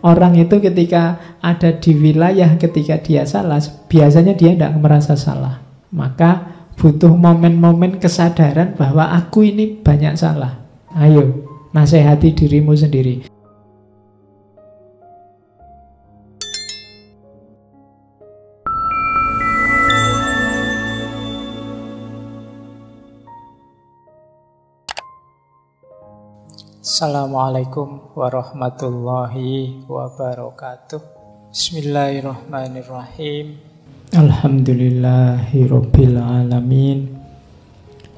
Orang itu ketika ada di wilayah, ketika dia salah, biasanya dia tidak merasa salah. Maka butuh momen-momen kesadaran bahwa aku ini banyak salah. Ayo, nasihati dirimu sendiri. Assalamualaikum warahmatullahi wabarakatuh. Bismillahirrahmanirrahim. Alhamdulillahirabbil alamin.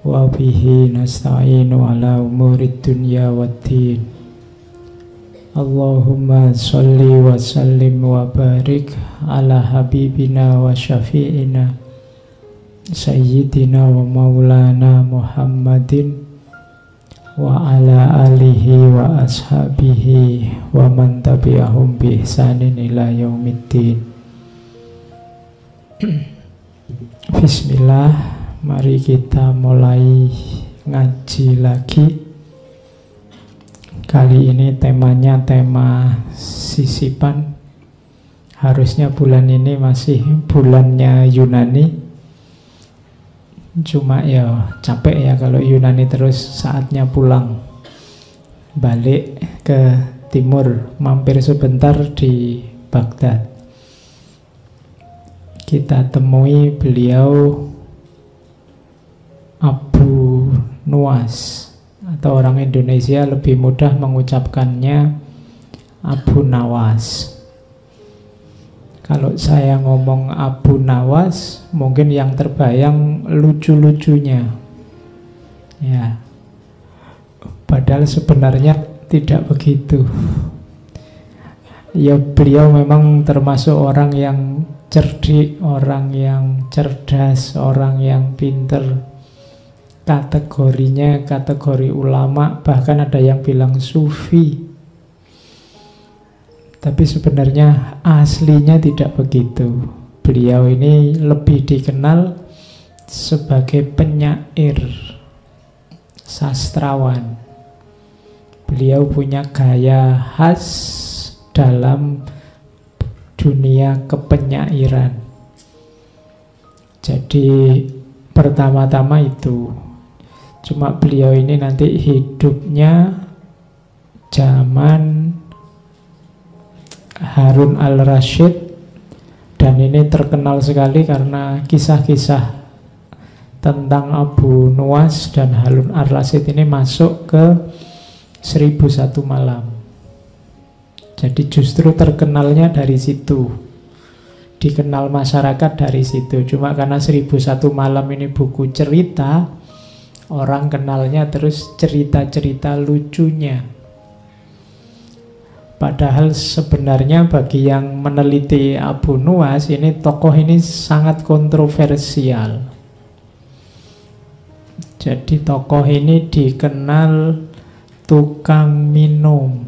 Wa bihi nasta'inu ala umurid dunya waddin. Allahumma sholli wa sallim wa barik ala habibina wa syafi'ina sayyidina wa maulana Muhammadin wa ala alihi wa ashabihi wa man tabi'ahum bi ihsanin ila yaumiddin. Bismillah, mari kita mulai ngaji lagi. Kali ini temanya tema sisipan. Harusnya bulan ini masih bulannya Yunani. Cuma ya capek ya kalau Yunani terus, saatnya pulang balik ke timur, mampir sebentar di Baghdad. Kita temui beliau Abu Nuwas, atau orang Indonesia lebih mudah mengucapkannya Abu Nawas. Kalau saya ngomong Abu Nawas, mungkin yang terbayang lucu-lucunya. Ya. Padahal sebenarnya tidak begitu. Ya, beliau memang termasuk orang yang cerdik, orang yang cerdas, orang yang pinter. Kategorinya kategori ulama, bahkan ada yang bilang sufi. Tapi sebenarnya aslinya tidak begitu. Beliau ini lebih dikenal sebagai penyair, sastrawan. Beliau punya gaya khas dalam dunia kepenyairan. Jadi pertama-tama itu. Cuma beliau ini nanti hidupnya zaman Harun al-Rasyid, dan ini terkenal sekali karena kisah-kisah tentang Abu Nuwas dan Harun al-Rasyid ini masuk ke 1001 Malam. Jadi justru terkenalnya dari situ, dikenal masyarakat dari situ. Cuma karena 1001 Malam ini buku cerita, orang kenalnya terus cerita-cerita lucunya. Padahal sebenarnya bagi yang meneliti Abu Nuwas, ini tokoh ini sangat kontroversial. Jadi tokoh ini dikenal tukang minum,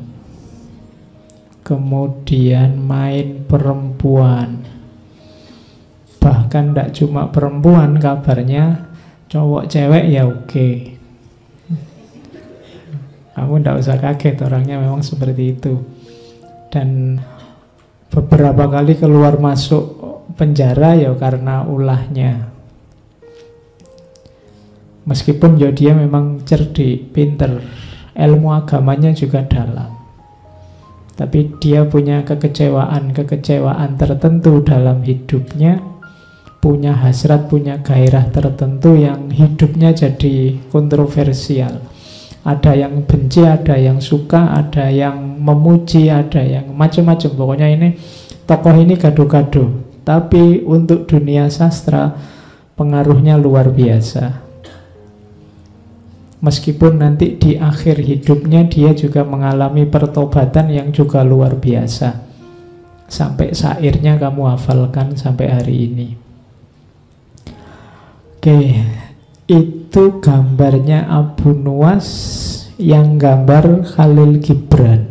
kemudian main perempuan. Bahkan tidak cuma perempuan, kabarnya cowok cewek ya oke. Kamu tidak usah kaget, orangnya memang seperti itu. Dan beberapa kali keluar masuk penjara ya karena ulahnya. Meskipun ya dia memang cerdik, pinter, ilmu agamanya juga dalam. Tapi dia punya kekecewaan tertentu dalam hidupnya, punya hasrat, punya gairah tertentu yang hidupnya jadi kontroversial. Ada yang benci, ada yang suka, ada yang memuji, ada yang macam-macam. Pokoknya ini tokoh ini gaduh-gaduh. Tapi untuk dunia sastra pengaruhnya luar biasa. Meskipun nanti di akhir hidupnya dia juga mengalami pertobatan yang juga luar biasa. Sampai syairnya kamu hafalkan sampai hari ini. Oke. Itu gambarnya Abu Nuwas, yang gambar Khalil Gibran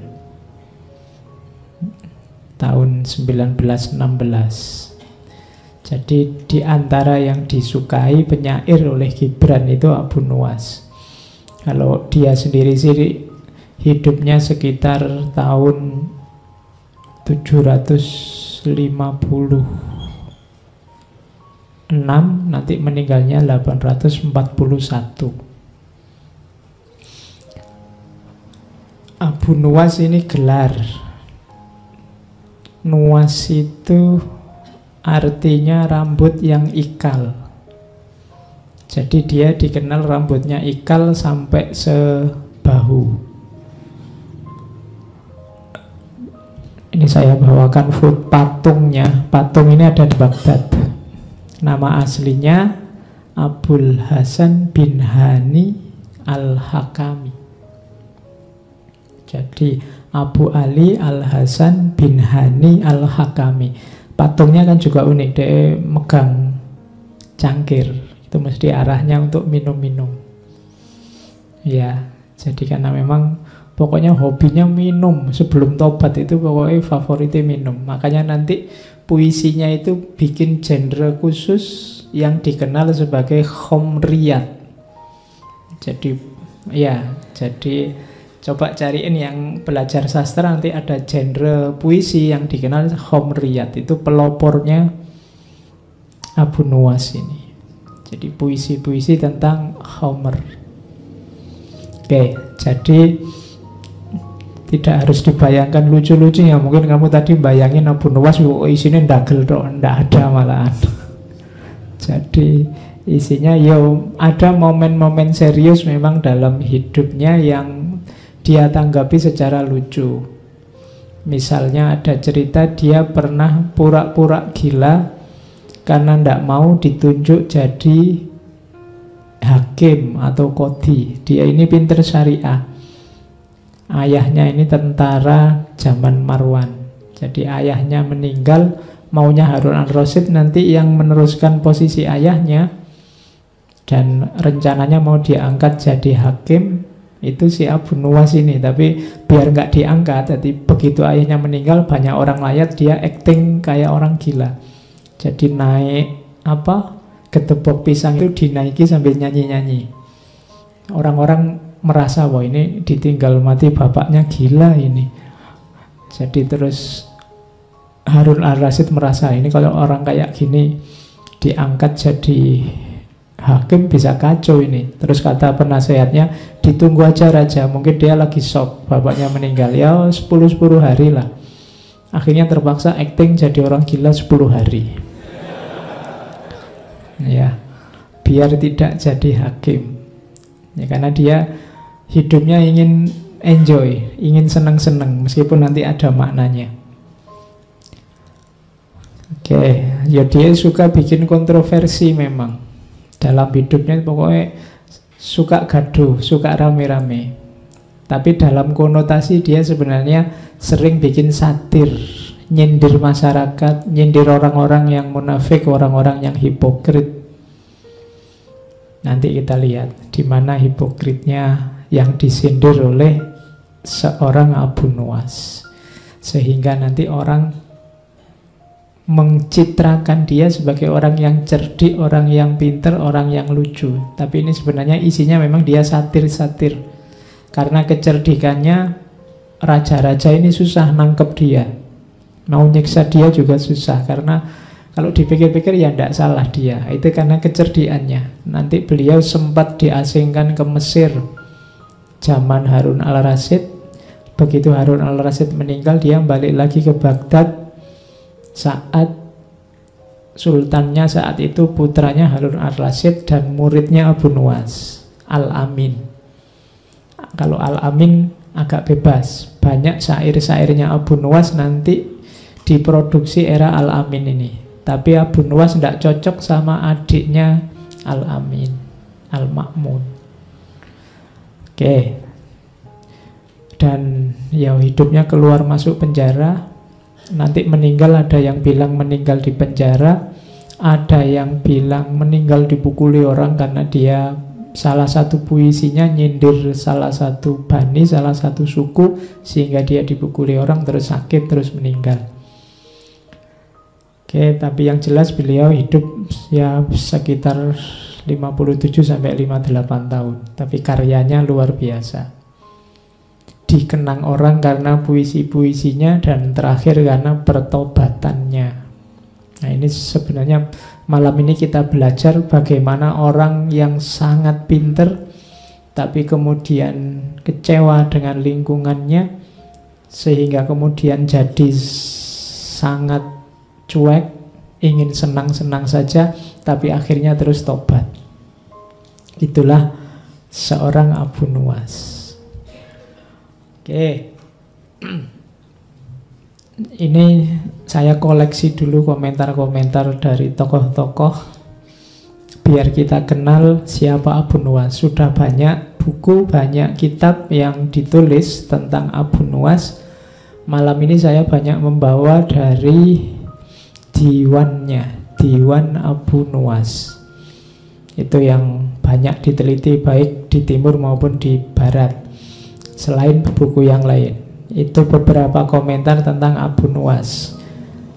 tahun 1916. Jadi di antara yang disukai penyair oleh Gibran itu Abu Nuwas. Kalau dia sendiri sih hidupnya sekitar tahun 756, nanti meninggalnya 841. Abu Nuwas ini gelar. Nuwas itu artinya rambut yang ikal. Jadi dia dikenal rambutnya ikal sampai sebahu. Ini saya bawakan foto patungnya. Patung ini ada di Baghdad. Nama aslinya Abul Hasan bin Hani Al-Hakami. Jadi Abu Ali Al-Hasan bin Hani Al-Hakami. Patungnya kan juga unik. Dia megang cangkir. Itu mesti arahnya untuk minum-minum. Ya, jadi karena memang pokoknya hobinya minum. Sebelum tobat itu pokoknya favoritnya minum. Makanya nanti puisinya itu bikin genre khusus yang dikenal sebagai khomriyat. Jadi coba cariin yang belajar sastra, nanti ada genre puisi yang dikenal khomriyat. Itu pelopornya Abu Nuwas ini. Jadi puisi-puisi tentang khomer. Oke, jadi tidak harus dibayangkan lucu-lucunya. Mungkin kamu tadi bayangin Abu Nuwas isinya ndagel dong, ndak ada malahan. Jadi isinya ada momen-momen serius memang dalam hidupnya yang dia tanggapi secara lucu. Misalnya ada cerita dia pernah pura-pura gila karena ndak mau ditunjuk jadi hakim atau qadhi. Dia ini pinter syariah. Ayahnya ini tentara zaman Marwan. Jadi ayahnya meninggal, maunya Harun al-Rasyid nanti yang meneruskan posisi ayahnya, dan rencananya mau diangkat jadi hakim itu si Abu Nuwas ini. Tapi biar nggak diangkat, jadi begitu ayahnya meninggal banyak orang layat, dia acting kayak orang gila. Jadi naik gedebok pisang itu dinaiki sambil nyanyi-nyanyi. Orang-orang merasa wah ini ditinggal mati bapaknya gila ini. Jadi terus Harun al-Rasyid merasa ini kalau orang kayak gini diangkat jadi hakim bisa kacau ini. Terus kata penasehatnya, ditunggu aja raja, mungkin dia lagi shock bapaknya meninggal, ya 10 hari lah. Akhirnya terpaksa acting jadi orang gila 10 hari. Ya, biar tidak jadi hakim. Ya, karena dia hidupnya ingin enjoy, ingin senang-senang meskipun nanti ada maknanya. Oke, ya dia suka bikin kontroversi memang. Dalam hidupnya pokoknya suka gaduh, suka rame-rame. Tapi dalam konotasi dia sebenarnya sering bikin satir, nyindir masyarakat, nyindir orang-orang yang munafik, orang-orang yang hipokrit. Nanti kita lihat di mana hipokritnya yang disindir oleh seorang Abu Nuwas, sehingga nanti orang mencitrakan dia sebagai orang yang cerdik, orang yang pinter, orang yang lucu. Tapi ini sebenarnya isinya memang dia satir-satir. Karena kecerdikannya, raja-raja ini susah nangkep dia. Mau nyiksa dia juga susah, karena kalau dipikir-pikir ya tidak salah dia. Itu karena kecerdikannya. Nanti beliau sempat diasingkan ke Mesir zaman Harun al-Rasyid. Begitu Harun al-Rasyid meninggal, dia balik lagi ke Baghdad. Saat sultannya saat itu putranya Harun al-Rasyid dan muridnya Abu Nuwas, Al-Amin. Kalau Al-Amin agak bebas. Banyak syair-syairnya Abu Nuwas nanti diproduksi era Al-Amin ini. Tapi Abu Nuwas tidak cocok sama adiknya Al-Amin, Al-Ma'mun. Oke. Dan ya hidupnya keluar masuk penjara. Nanti meninggal, ada yang bilang meninggal di penjara, ada yang bilang meninggal dipukuli orang karena dia salah satu puisinya nyindir salah satu bani, salah satu suku, sehingga dia dipukuli orang terus sakit terus meninggal. Oke, tapi yang jelas beliau hidup ya sekitar 57 sampai 58 tahun, tapi karyanya luar biasa. dikenang orang karena puisi-puisinya, dan terakhir karena pertobatannya. Nah, ini sebenarnya malam ini kita belajar bagaimana orang yang sangat pinter tapi kemudian kecewa dengan lingkungannya, sehingga kemudian jadi sangat cuek, ingin senang-senang saja, tapi akhirnya terus tobat. Itulah seorang Abu Nuwas. Oke. Ini saya koleksi dulu komentar-komentar dari tokoh-tokoh biar kita kenal siapa Abu Nuwas. Sudah banyak buku, banyak kitab yang ditulis tentang Abu Nuwas. Malam ini saya banyak membawa dari diwannya, Diwan Abu Nuwas. Itu yang banyak diteliti baik di timur maupun di barat, selain buku yang lain. Itu beberapa komentar tentang Abu Nuwas.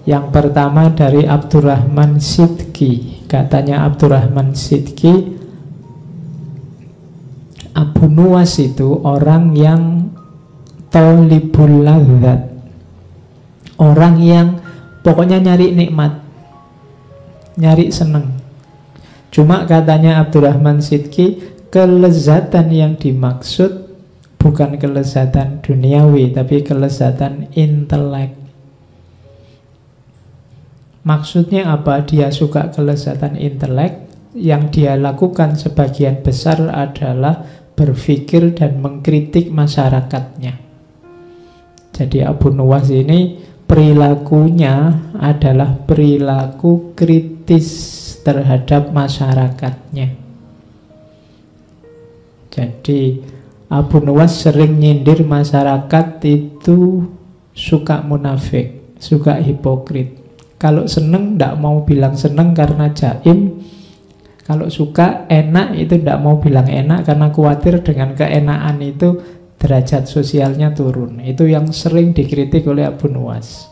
Yang pertama dari Abdurrahman Sidki. Katanya Abdurrahman Sidki, Abu Nuwas itu orang yang tolibul ladzat, orang yang pokoknya nyari nikmat, nyari seneng. Cuma katanya Abdurrahman Sidki, kelezatan yang dimaksud bukan kelezatan duniawi, tapi kelezatan intelek. Maksudnya apa? Dia suka kelezatan intelek. Yang dia lakukan sebagian besar adalah berpikir dan mengkritik masyarakatnya. Jadi Abu Nuwas ini perilakunya adalah perilaku kritis terhadap masyarakatnya. Jadi Abu Nuwas sering nyindir masyarakat itu suka munafik, suka hipokrit. Kalau seneng tidak mau bilang seneng karena jaim. Kalau suka enak itu tidak mau bilang enak karena khawatir dengan keenakan itu derajat sosialnya turun. Itu yang sering dikritik oleh Abu Nuwas.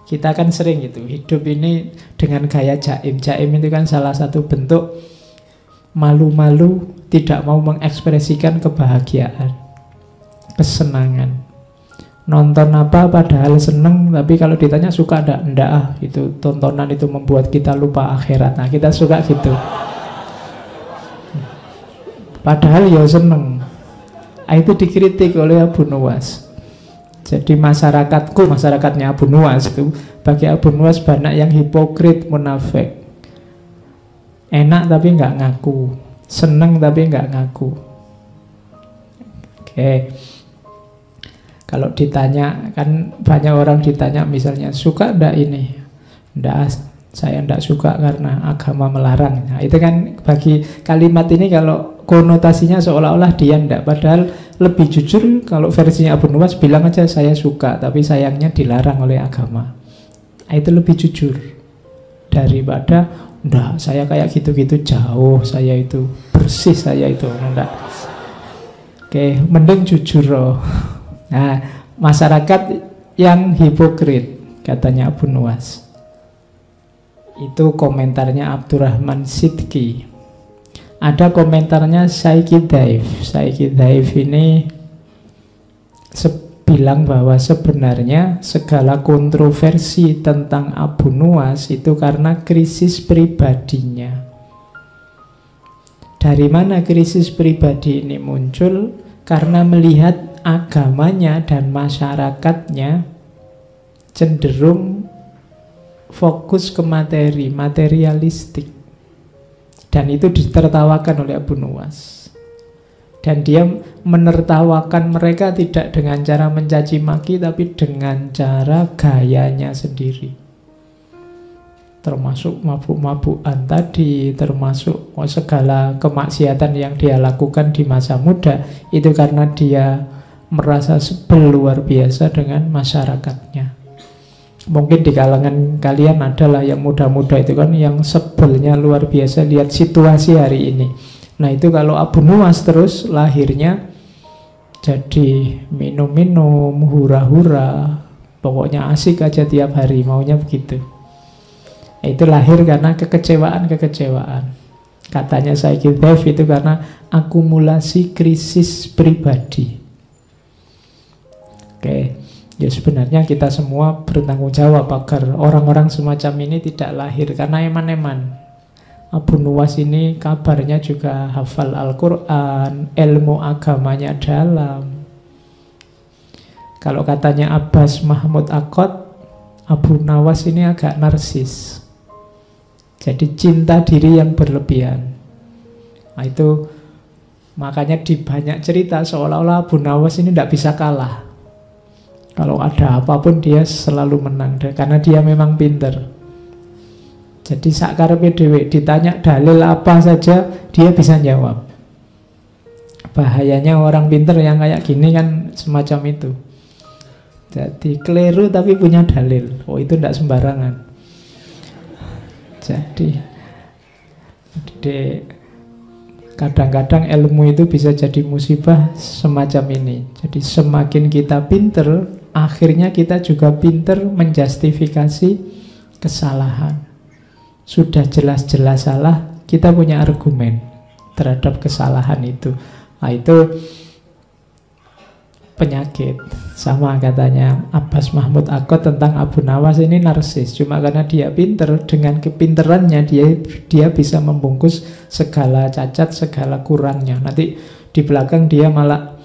Kita kan sering gitu, hidup ini dengan gaya jaim. Jaim itu kan salah satu bentuk malu-malu, tidak mau mengekspresikan kebahagiaan, kesenangan. Nonton apa padahal seneng, tapi kalau ditanya suka enggak itu tontonan itu membuat kita lupa akhirat. Nah, kita suka gitu. Padahal ya seneng. Itu dikritik oleh Abu Nuwas. Jadi masyarakatku, masyarakatnya Abu Nuwas itu, bagi Abu Nuwas banyak yang hipokrit, munafik. Enak tapi nggak ngaku, seneng tapi nggak ngaku. Oke. Kalau ditanya, kan banyak orang ditanya misalnya, suka enggak ini? Enggak, saya enggak suka karena agama melarang. Nah, itu kan bagi kalimat ini kalau konotasinya seolah-olah dia enggak. Padahal lebih jujur kalau versinya Abu Nuwas bilang aja saya suka, tapi sayangnya dilarang oleh agama. Nah, itu lebih jujur daripada enggak, saya kayak gitu-gitu jauh, saya itu bersih, saya itu enggak. Oke, mending jujur loh. Nah, masyarakat yang hipokrit, katanya Abu Nuwas. Itu komentarnya Abdurrahman Sidki. Ada komentarnya Saiki Daif. Saiki Daif ini bilang bahwa sebenarnya segala kontroversi tentang Abu Nuwas itu karena krisis pribadinya. Dari mana krisis pribadi ini muncul? Karena melihat agamanya dan masyarakatnya cenderung fokus ke materi, materialistik. Dan itu ditertawakan oleh Abu Nuwas. Dan dia menertawakan mereka tidak dengan cara mencaci maki, tapi dengan cara gayanya sendiri. Termasuk mabuk-mabukan tadi, termasuk segala kemaksiatan yang dia lakukan di masa muda. Itu karena dia merasa sebel luar biasa dengan masyarakatnya. Mungkin di kalangan kalian adalah yang muda-muda itu kan yang sebelnya luar biasa lihat situasi hari ini. Nah itu kalau Abu Nuwas terus lahirnya jadi minum-minum, hura-hura, pokoknya asik aja tiap hari, maunya begitu. Itu lahir karena kekecewaan-kekecewaan. Katanya Saiki Daif itu karena akumulasi krisis pribadi. Ya sebenarnya kita semua bertanggung jawab agar orang-orang semacam ini tidak lahir karena eman-eman. Abu Nuwas ini kabarnya juga hafal Al-Quran, ilmu agamanya dalam. Kalau katanya Abbas Mahmud Akkad, Abu Nawas ini agak narsis. Jadi cinta diri yang berlebihan. Nah itu makanya di banyak cerita seolah-olah Abu Nawas ini tidak bisa kalah. Kalau ada apapun dia selalu menang karena dia memang pinter. Jadi sakarepe dhewe ditanya dalil apa saja dia bisa jawab. Bahayanya orang pinter yang kayak gini kan semacam itu. Jadi keliru tapi punya dalil. Oh itu tidak sembarangan. Jadi kadang-kadang ilmu itu bisa jadi musibah semacam ini. Jadi semakin kita pinter, akhirnya kita juga pinter menjustifikasi kesalahan. Sudah jelas-jelas salah, kita punya argumen terhadap kesalahan itu. Nah itu penyakit. Sama katanya Abbas Mahmud Akkad tentang Abu Nawas ini narsis. Cuma karena dia pinter, dengan kepinterannya dia bisa membungkus segala cacat, segala kurangnya. Nanti di belakang dia malah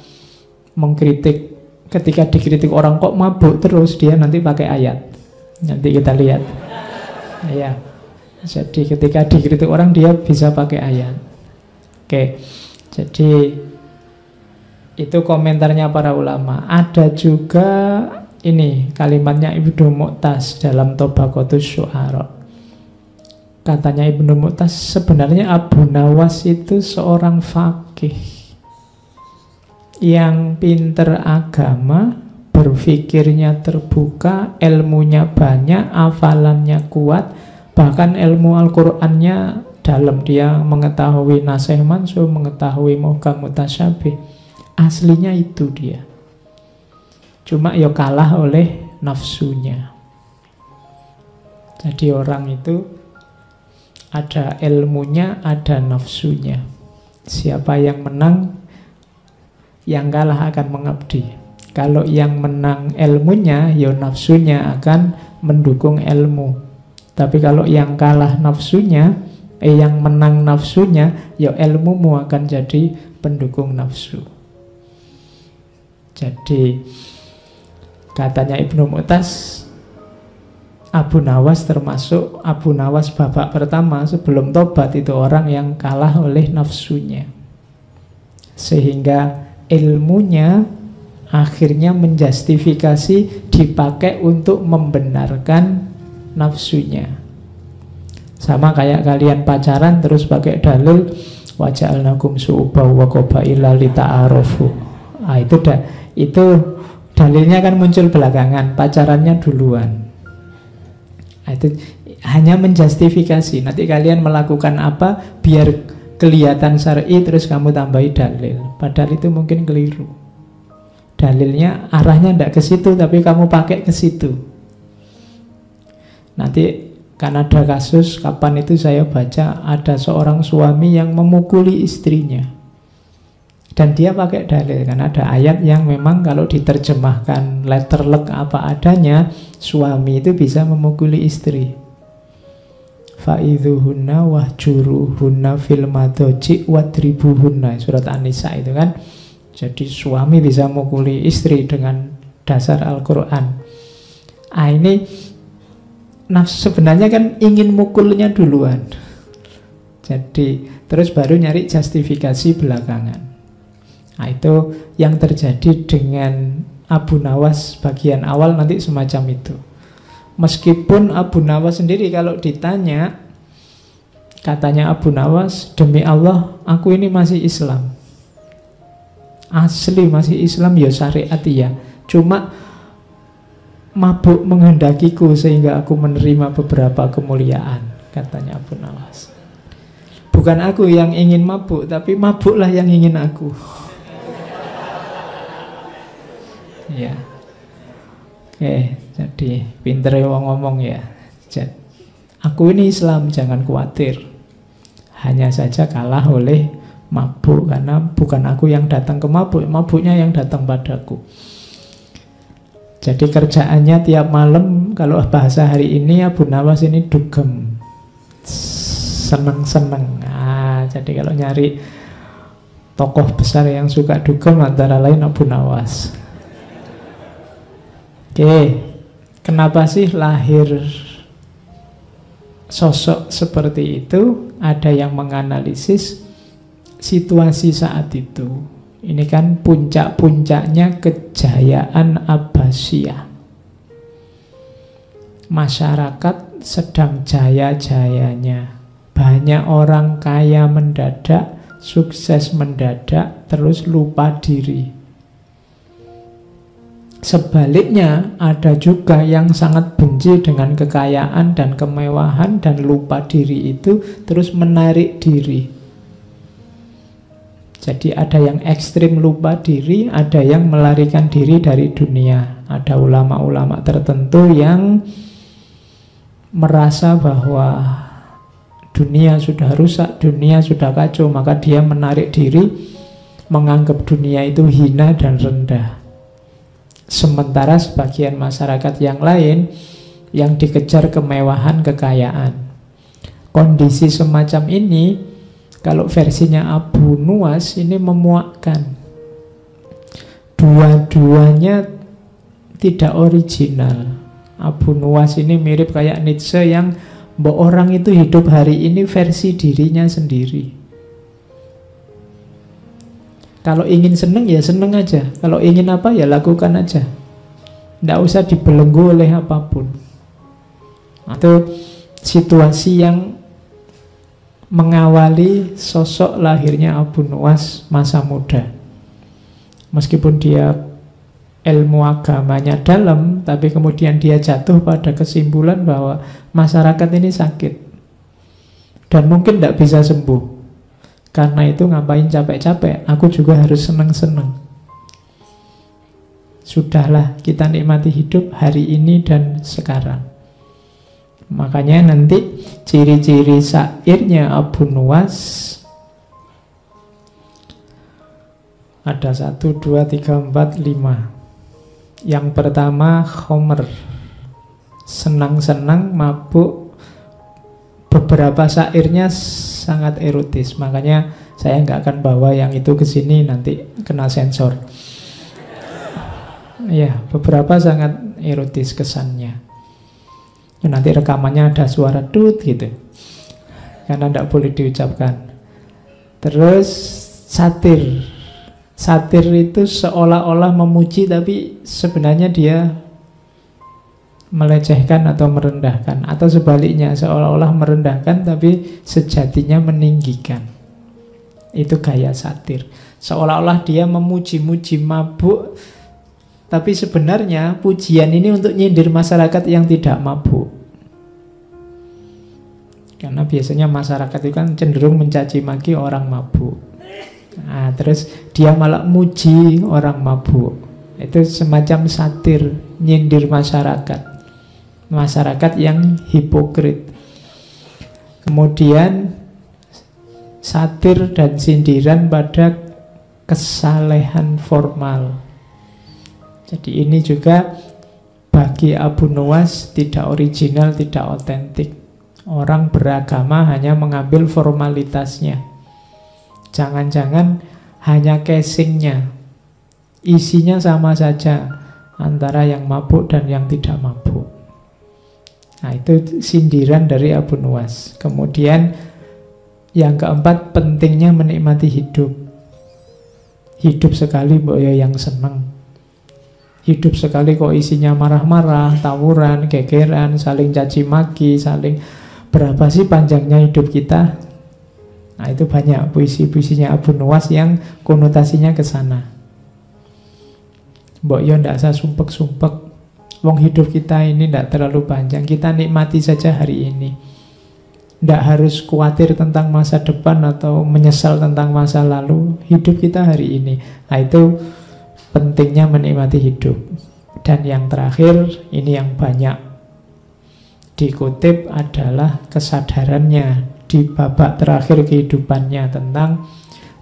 mengkritik. Ketika dikritik orang kok mabuk terus, dia nanti pakai ayat. Nanti kita lihat. Ya. Jadi ketika dikritik orang dia bisa pakai ayat. Oke. Jadi itu komentarnya para ulama. Ada juga ini kalimatnya Ibnu Mu'taz dalam Tabaqatus Syu'ara. Katanya Ibnu Mu'taz, sebenarnya Abu Nawas itu seorang faqih yang pinter agama, berpikirnya terbuka, ilmunya banyak, hafalannya kuat, bahkan ilmu Al-Qur'annya dalam. Dia mengetahui nasih mansukh, mengetahui muhkam mutasyabih. Aslinya itu dia. Cuma ya kalah oleh nafsunya. Jadi orang itu ada ilmunya, ada nafsunya. Siapa yang menang, yang kalah akan mengabdi. Kalau yang menang ilmunya, ya nafsunya akan mendukung ilmu. Tapi kalau yang kalah nafsunya, yang menang nafsunya, ya ilmumu akan jadi pendukung nafsu. Jadi katanya Ibnu Mu'taz, Abu Nawas termasuk Abu Nawas babak pertama sebelum tobat itu orang yang kalah oleh nafsunya. Sehingga ilmunya akhirnya menjustifikasi dipakai untuk membenarkan nafsunya. Sama kayak kalian pacaran terus pakai dalil waja'alnakum su'uba wa qabaila lita'arufu. Ah itu dalilnya kan muncul belakangan, pacarannya duluan. Nah, itu hanya menjustifikasi. Nanti kalian melakukan apa biar kelihatan syar'i, terus kamu tambahi dalil. Padahal itu mungkin keliru. Dalilnya arahnya tidak ke situ, tapi kamu pakai ke situ. Nanti kan ada kasus, kapan itu saya baca, ada seorang suami yang memukuli istrinya. Dan dia pakai dalil, kan ada ayat yang memang kalau diterjemahkan letterlek apa adanya, suami itu bisa memukuli istri. Fa'idhuhunna wahjuruhunna fil madhaji wadribuhunna, surat An-Nisa itu kan. Jadi suami bisa memukuli istri dengan dasar Al-Quran. Ah ini sebenarnya kan ingin mukulnya duluan. Jadi terus baru nyari justifikasi belakangan. Nah itu yang terjadi dengan Abu Nawas bagian awal nanti semacam itu. Meskipun Abu Nawas sendiri kalau ditanya, katanya Abu Nawas, demi Allah aku ini masih Islam. Asli masih Islam ya syariat ya. Cuma mabuk menghendakiku sehingga aku menerima beberapa kemuliaan, katanya Abu Nawas. Bukan aku yang ingin mabuk, tapi mabuklah yang ingin aku. Ya, oke, jadi pinter ngomong ya. Aku ini Islam, jangan khawatir. Hanya saja kalah oleh mabuk, karena bukan aku yang datang ke mabuk, mabuknya yang datang padaku. Jadi kerjaannya tiap malam, kalau bahasa hari ini Abu Nawas ini dugem, seneng-seneng. Jadi kalau nyari tokoh besar yang suka dugem antara lain Abu Nawas. Oke, kenapa sih lahir sosok seperti itu? Ada yang menganalisis situasi saat itu. Ini kan puncak-puncaknya kejayaan Abbasiyah. Masyarakat sedang jaya-jayanya. Banyak orang kaya mendadak, sukses mendadak, terus lupa diri. Sebaliknya, ada juga yang sangat benci dengan kekayaan dan kemewahan dan lupa diri itu, terus menarik diri. Jadi ada yang ekstrim lupa diri, ada yang melarikan diri dari dunia. Ada ulama-ulama tertentu yang merasa bahwa dunia sudah rusak, dunia sudah kacau, maka dia menarik diri, menganggap dunia itu hina dan rendah. Sementara sebagian masyarakat yang lain yang dikejar kemewahan, kekayaan. Kondisi semacam ini, kalau versinya Abu Nuwas ini memuakkan. Dua-duanya tidak original. Abu Nuwas ini mirip kayak Nietzsche yang orang itu hidup hari ini versi dirinya sendiri. Kalau ingin seneng ya seneng aja. Kalau ingin apa ya lakukan aja. Tidak usah dibelenggu oleh apapun. Itu situasi yang mengawali sosok lahirnya Abu Nuwas masa muda. Meskipun dia ilmu agamanya dalam, tapi kemudian dia jatuh pada kesimpulan bahwa masyarakat ini sakit dan mungkin tidak bisa sembuh. Karena itu ngapain capek-capek, aku juga harus seneng-seneng. Sudahlah, kita nikmati hidup hari ini dan sekarang. Makanya nanti ciri-ciri syairnya Abu Nuwas ada 1, 2, 3, 4, 5. Yang pertama khomer, senang-senang, mabuk. Beberapa syairnya sangat erotis, makanya saya nggak akan bawa yang itu ke sini, nanti kena sensor. Ya, beberapa sangat erotis kesannya. Ya, nanti rekamannya ada suara tut gitu, karena tidak boleh diucapkan. Terus satir. Satir itu seolah-olah memuji, tapi sebenarnya dia melecehkan atau merendahkan, atau sebaliknya seolah-olah merendahkan tapi sejatinya meninggikan. Itu gaya satir. Seolah-olah dia memuji-muji, mabuk, tapi sebenarnya pujian ini untuk nyindir masyarakat yang tidak mabuk. Karena biasanya masyarakat itu kan cenderung mencaci maki orang mabuk. Nah, terus dia malah muji orang mabuk. Itu semacam satir, nyindir masyarakat. Masyarakat yang hipokrit. Kemudian satir dan sindiran pada kesalehan formal. Jadi ini juga bagi Abu Nuwas tidak original, tidak otentik. Orang beragama hanya mengambil formalitasnya. Jangan-jangan hanya casingnya, isinya sama saja antara yang mabuk dan yang tidak mabuk. Nah, itu sindiran dari Abu Nuwas. Kemudian yang keempat, pentingnya menikmati hidup. Hidup sekali mbok ya yang seneng. Hidup sekali kok isinya marah-marah, tawuran, gegeran, saling caci maki, saling berapa sih panjangnya hidup kita? Nah, itu banyak puisi-puisinya Abu Nuwas yang konotasinya ke sana. Mbok yo ndak usah sumpek-sumpek. Wong hidup kita ini tidak terlalu panjang, kita nikmati saja hari ini. Tidak harus khawatir tentang masa depan atau menyesal tentang masa lalu. Hidup kita hari ini. Nah, itu pentingnya menikmati hidup. Dan yang terakhir, ini yang banyak dikutip adalah kesadarannya di babak terakhir kehidupannya tentang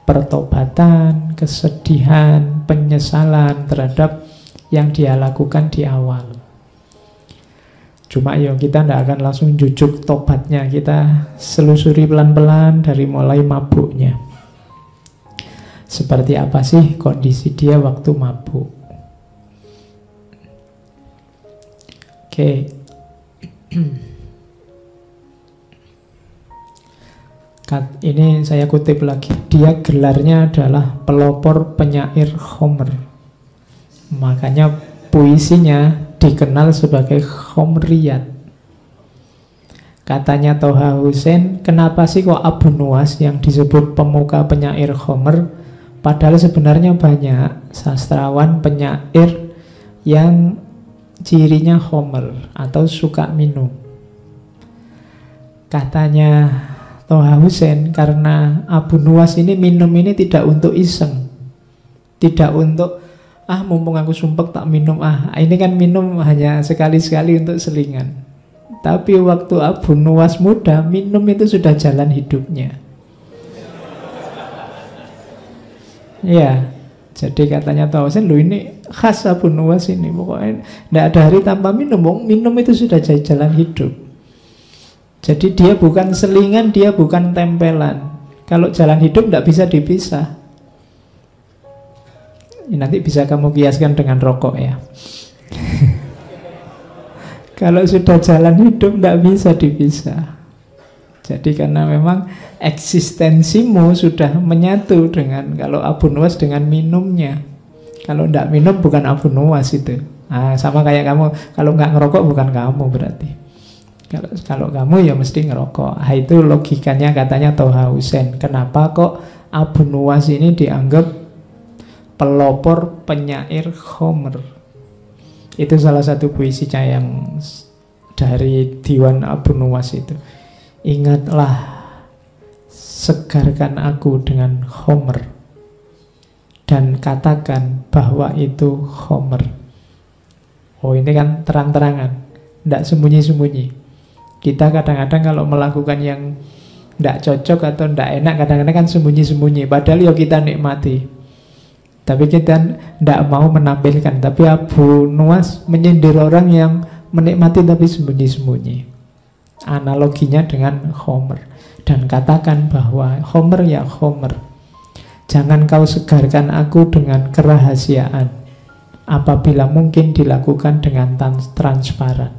pertobatan, kesedihan, penyesalan terhadap yang dia lakukan di awal. Cuma kita tidak akan langsung jujuk tobatnya. Kita selusuri pelan-pelan dari mulai mabuknya. Seperti apa sih kondisi dia waktu mabuk? Oke. Ini saya kutip lagi. Dia gelarnya adalah pelopor penyair Homer. Makanya puisinya dikenal sebagai Homriyat. Katanya Toha Hussein, kenapa sih kok Abu Nuwas yang disebut pemuka penyair Homer? Padahal sebenarnya banyak sastrawan penyair yang cirinya Homer atau suka minum. Katanya Toha Hussein, karena Abu Nuwas ini minum ini tidak untuk iseng, tidak untuk mumpung aku sumpek tak minum, ini kan minum hanya sekali-sekali untuk selingan. Tapi waktu Abu Nuwas muda, minum itu sudah jalan hidupnya. Ya, jadi katanya Toha Hussein, ini khas Abu Nuwas ini, pokoknya tidak ada hari tanpa minum. Minum itu sudah jadi jalan hidup. Jadi dia bukan selingan, dia bukan tempelan. Kalau jalan hidup tidak bisa dipisah. Nanti bisa kamu kiaskan dengan rokok ya. Kalau sudah jalan hidup tidak bisa dipisah. Jadi karena memang eksistensimu sudah menyatu dengan, kalau Abu Nuwas dengan minumnya. Kalau tidak minum bukan Abu Nuwas itu. Sama kayak kamu, kalau nggak ngerokok bukan kamu berarti. Kalau kamu ya mesti ngerokok. Itu logikanya katanya Toha Hussein. Kenapa kok Abu Nuwas ini dianggap pelopor penyair Homer? Itu salah satu puisinya yang dari Diwan Abu Nuwas itu. Ingatlah, segarkan aku dengan Homer dan katakan bahwa itu Homer. Ini kan terang-terangan, tidak sembunyi-sembunyi. Kita kadang-kadang kalau melakukan yang tidak cocok atau tidak enak, kadang-kadang kan sembunyi-sembunyi. Padahal kita nikmati, tapi kita tidak mau menampilkan. Tapi Abu Nuwas menyindir orang yang menikmati tapi sembunyi-sembunyi. Analoginya dengan Homer. Dan katakan bahwa Homer ya Homer, jangan kau segarkan aku dengan kerahasiaan apabila mungkin dilakukan dengan transparan.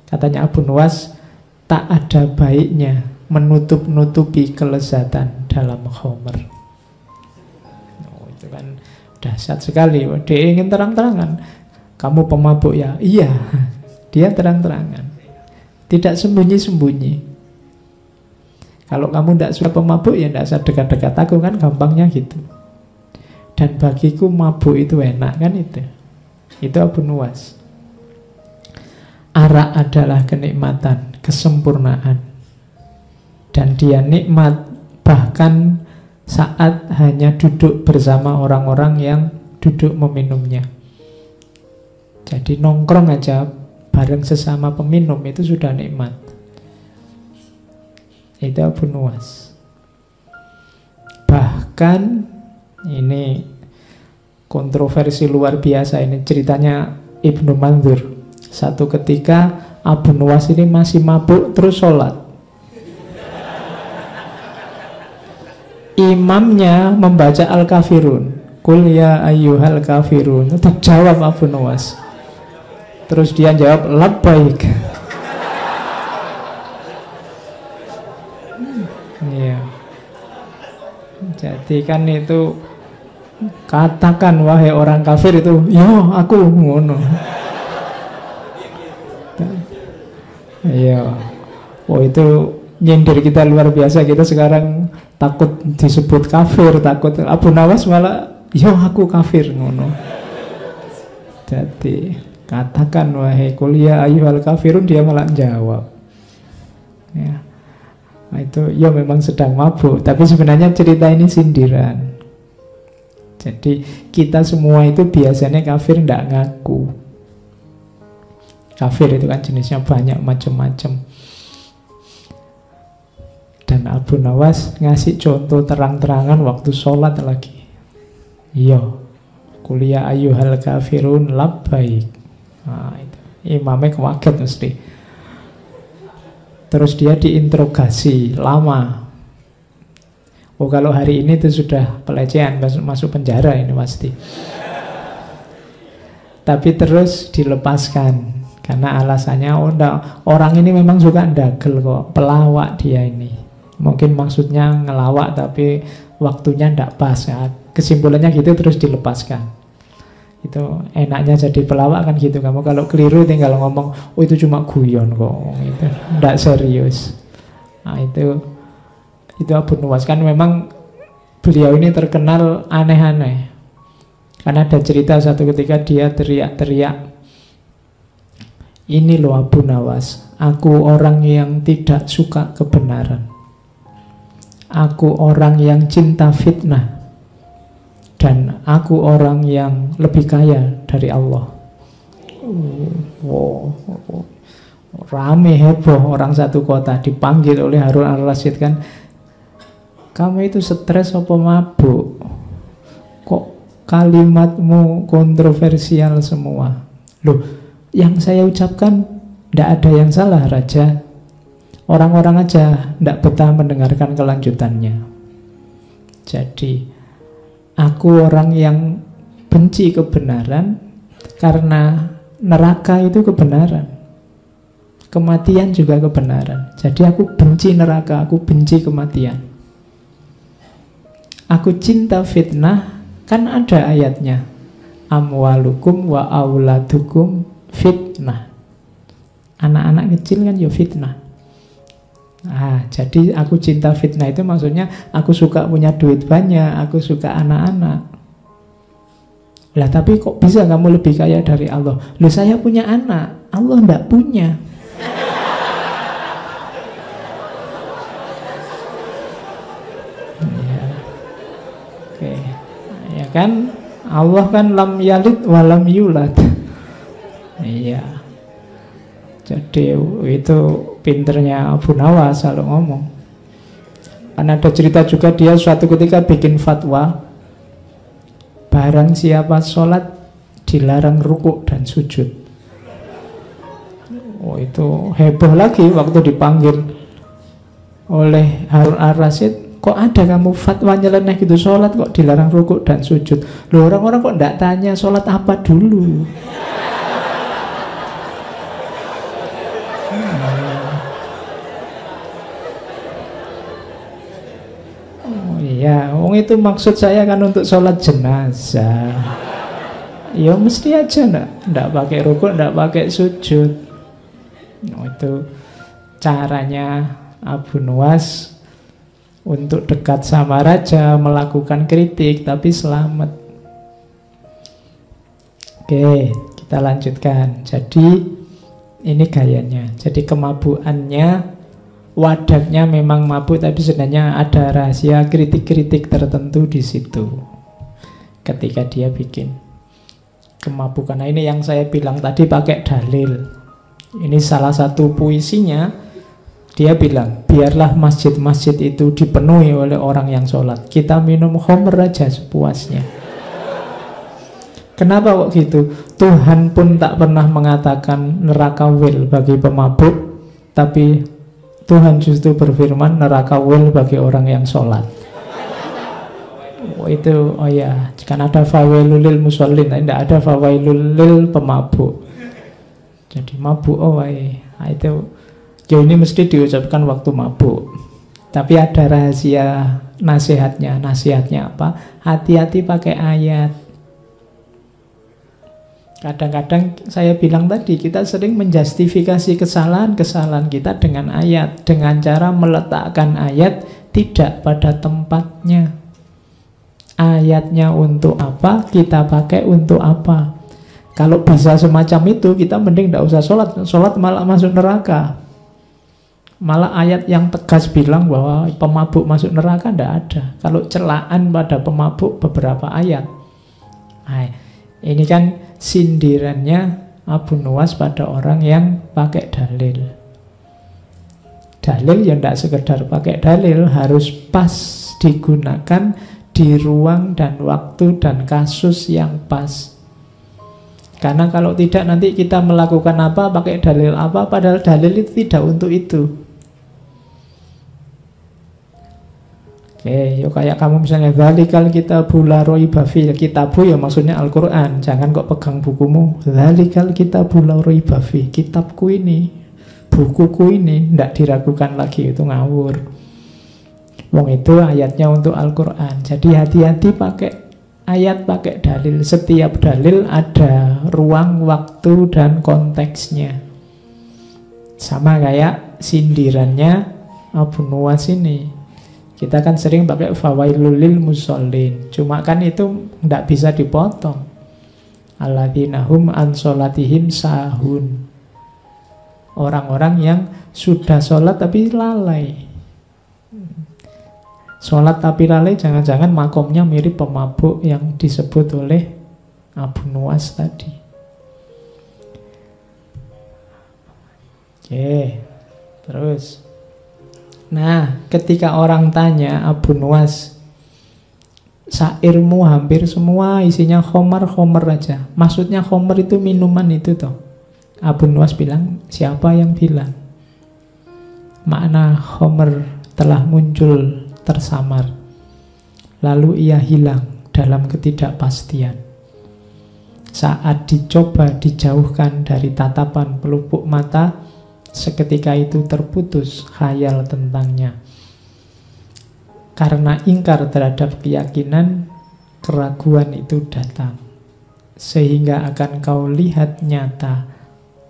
Katanya Abu Nuwas, tak ada baiknya menutup-nutupi kelezatan dalam Homer. Itu kan dahsyat sekali. Dia ingin terang-terangan. Kamu pemabuk ya? Iya. Dia terang-terangan, tidak sembunyi-sembunyi. Kalau kamu tidak suka pemabuk, ya tidak usah dekat-dekat aku, kan gampangnya gitu. Dan bagiku mabuk itu enak, kan itu. Itu Abu Nuwas. Arak adalah kenikmatan, kesempurnaan. Dan dia nikmat bahkan saat hanya duduk bersama orang-orang yang duduk meminumnya. Jadi nongkrong aja bareng sesama peminum itu sudah nikmat. Itu Abu Nuwas. Bahkan ini kontroversi luar biasa, ini ceritanya Ibnu Mandzur. Satu ketika Abu Nuwas ini masih mabuk terus sholat. Imamnya membaca Al-Kafirun, Qul ya ayyuhal kafirun. Itu jawab Abu Nuwas. Terus dia jawab labbaik. Iya. Jadi kan itu, katakan wahai orang kafir itu, yo aku ngono. Iya. Itu nyindir kita luar biasa. Kita sekarang takut disebut kafir, takut. Abu Nuwas malah yo aku kafir ngono. Jadi katakan wahai kuliah ayyuhal kafirun, dia malah jawab. Ya. Nah, itu ya memang sedang mabuk, tapi sebenarnya cerita ini sindiran. Jadi kita semua itu biasanya kafir tidak ngaku. Kafir itu kan jenisnya banyak macam-macam. Dan Abu Nuwas ngasih contoh terang-terangan waktu sholat lagi. Iya, Kuliah ayyuhal kafirun labbaik. Nah, itu. Imamnya kaget mesti. Terus dia diinterogasi lama. Oh, kalau hari ini itu sudah pelecehan, masuk penjara ini pasti. Tapi terus dilepaskan karena alasannya orang ini memang suka ndagel kok, pelawak dia ini. Mungkin maksudnya ngelawak tapi waktunya ndak pas ya. Kesimpulannya gitu, terus dilepaskan. Itu enaknya jadi pelawak kan gitu. Kamu kalau keliru tinggal ngomong, oh itu cuma guyon kok, itu ndak serius. Nah itu Abu Nuwas. Kan memang beliau ini terkenal aneh-aneh. Karena ada cerita satu ketika dia teriak-teriak, ini loh Abu Nawas, aku orang yang tidak suka kebenaran, aku orang yang cinta fitnah, dan aku orang yang lebih kaya dari Allah. Rame heboh orang satu kota, dipanggil oleh Harun al-Rasyid kan, kamu itu stres apa mabuk? Kok kalimatmu kontroversial semua? Loh, yang saya ucapkan tidak ada yang salah Raja. Orang-orang aja tidak betah mendengarkan kelanjutannya. Jadi aku orang yang benci kebenaran karena neraka itu kebenaran, kematian juga kebenaran. Jadi aku benci neraka, aku benci kematian. Aku cinta fitnah, kan ada ayatnya, amwalukum wa auladukum fitnah. Anak-anak kecil kan ya fitnah. Jadi aku cinta fitnah itu maksudnya aku suka punya duit banyak, aku suka anak-anak. Lah tapi kok bisa kamu lebih kaya dari Allah? Loh saya punya anak, Allah enggak punya. Ya kan, Allah kan lam yalid wa lam yulad. Iya. Jadi itu pinternya Abu Nawas kalau ngomong. Kan ada cerita juga dia suatu ketika bikin fatwa, barang siapa sholat dilarang rukuk dan sujud. Oh itu heboh lagi waktu dipanggil oleh Harun al-Rasyid. Kok ada kamu fatwa nyeleneh gitu, sholat kok dilarang rukuk dan sujud? Loh orang-orang kok enggak tanya sholat apa dulu? Oh iya, itu maksud saya kan untuk sholat jenazah. Ya mesti aja enggak pakai rukuk, enggak pakai sujud. Itu caranya Abu Nuwas untuk dekat sama raja, melakukan kritik tapi selamat. Oke, kita lanjutkan. Jadi ini gayanya. Jadi kemabuannya, wadahnya memang mabuk, tapi sebenarnya ada rahasia kritik-kritik tertentu di situ. Ketika dia bikin kemabukan. Nah ini yang saya bilang tadi pakai dalil. Ini salah satu puisinya. Dia bilang, biarlah masjid-masjid itu dipenuhi oleh orang yang sholat. Kita minum khamr aja sepuasnya. Kenapa kok gitu? Tuhan pun tak pernah mengatakan neraka wil bagi pemabuk, tapi Tuhan justru berfirman neraka wil bagi orang yang sholat. Oh ya, kan ada fawailul lil musallin, tidak ada fawailul lil pemabuk. Jadi mabuk, itu ya ini mesti diucapkan waktu mabuk. Tapi ada rahasia nasihatnya. Nasihatnya apa? Hati-hati pakai ayat. Kadang-kadang saya bilang tadi, kita sering menjustifikasi kesalahan-kesalahan kita dengan ayat, dengan cara meletakkan ayat tidak pada tempatnya. Ayatnya untuk apa, kita pakai untuk apa. Kalau bisa semacam itu, kita mending tidak usah sholat. Sholat malah masuk neraka. Malah ayat yang tegas bilang bahwa pemabuk masuk neraka tidak ada. Kalau celaan pada pemabuk beberapa ayat. Nah, ini kan sindirannya Abu Nuwas pada orang yang pakai dalil. Dalil yang tidak sekedar pakai dalil, harus pas digunakan di ruang dan waktu dan kasus yang pas. Karena kalau tidak nanti kita melakukan apa, pakai dalil apa, padahal dalil itu tidak untuk itu. Oke, yuk kayak kamu misalnya dzalikal kitabu la raiba fihi, kitabu ya maksudnya Al-Qur'an, jangan kok pegang bukumu. Dzalikal kitabu la raiba fihi, kitabku ini, bukuku ini, tidak diragukan lagi, itu ngawur. Wong itu ayatnya untuk Al-Quran. Jadi hati-hati pakai ayat, pakai dalil. Setiap dalil ada ruang, waktu, dan konteksnya. Sama kayak sindirannya Abu Nuwas ini. Kita kan sering pakai fawailul lil musallin. Cuma kan itu tidak bisa dipotong. Alladzina hum an sholatihim sahun. Orang-orang yang sudah sholat tapi lalai. Sholat tapi lalai, jangan-jangan makomnya mirip pemabuk yang disebut oleh Abu Nuwas tadi. Oke, terus. Nah, ketika orang tanya Abu Nuwas, syairmu hampir semua isinya khomer-khomer aja. Maksudnya khomer itu minuman itu toh. Abu Nuwas bilang, siapa yang bilang? Makna khomer telah muncul tersamar, lalu ia hilang dalam ketidakpastian. Saat dicoba dijauhkan dari tatapan pelupuk mata, seketika itu terputus khayal tentangnya. Karena ingkar terhadap keyakinan, keraguan itu datang, sehingga akan kau lihat nyata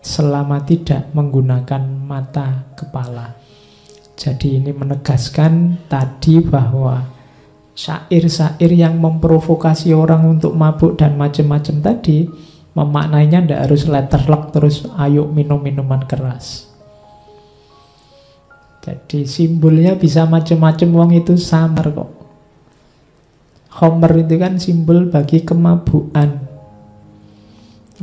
selama tidak menggunakan mata kepala. Jadi ini menegaskan tadi bahwa syair-syair yang memprovokasi orang untuk mabuk dan macam-macam tadi, memaknainya tidak harus letterlock terus ayo minum minuman keras. Jadi simbolnya bisa macam-macam, wong itu samar kok. Khomer itu kan simbol bagi kemabukan.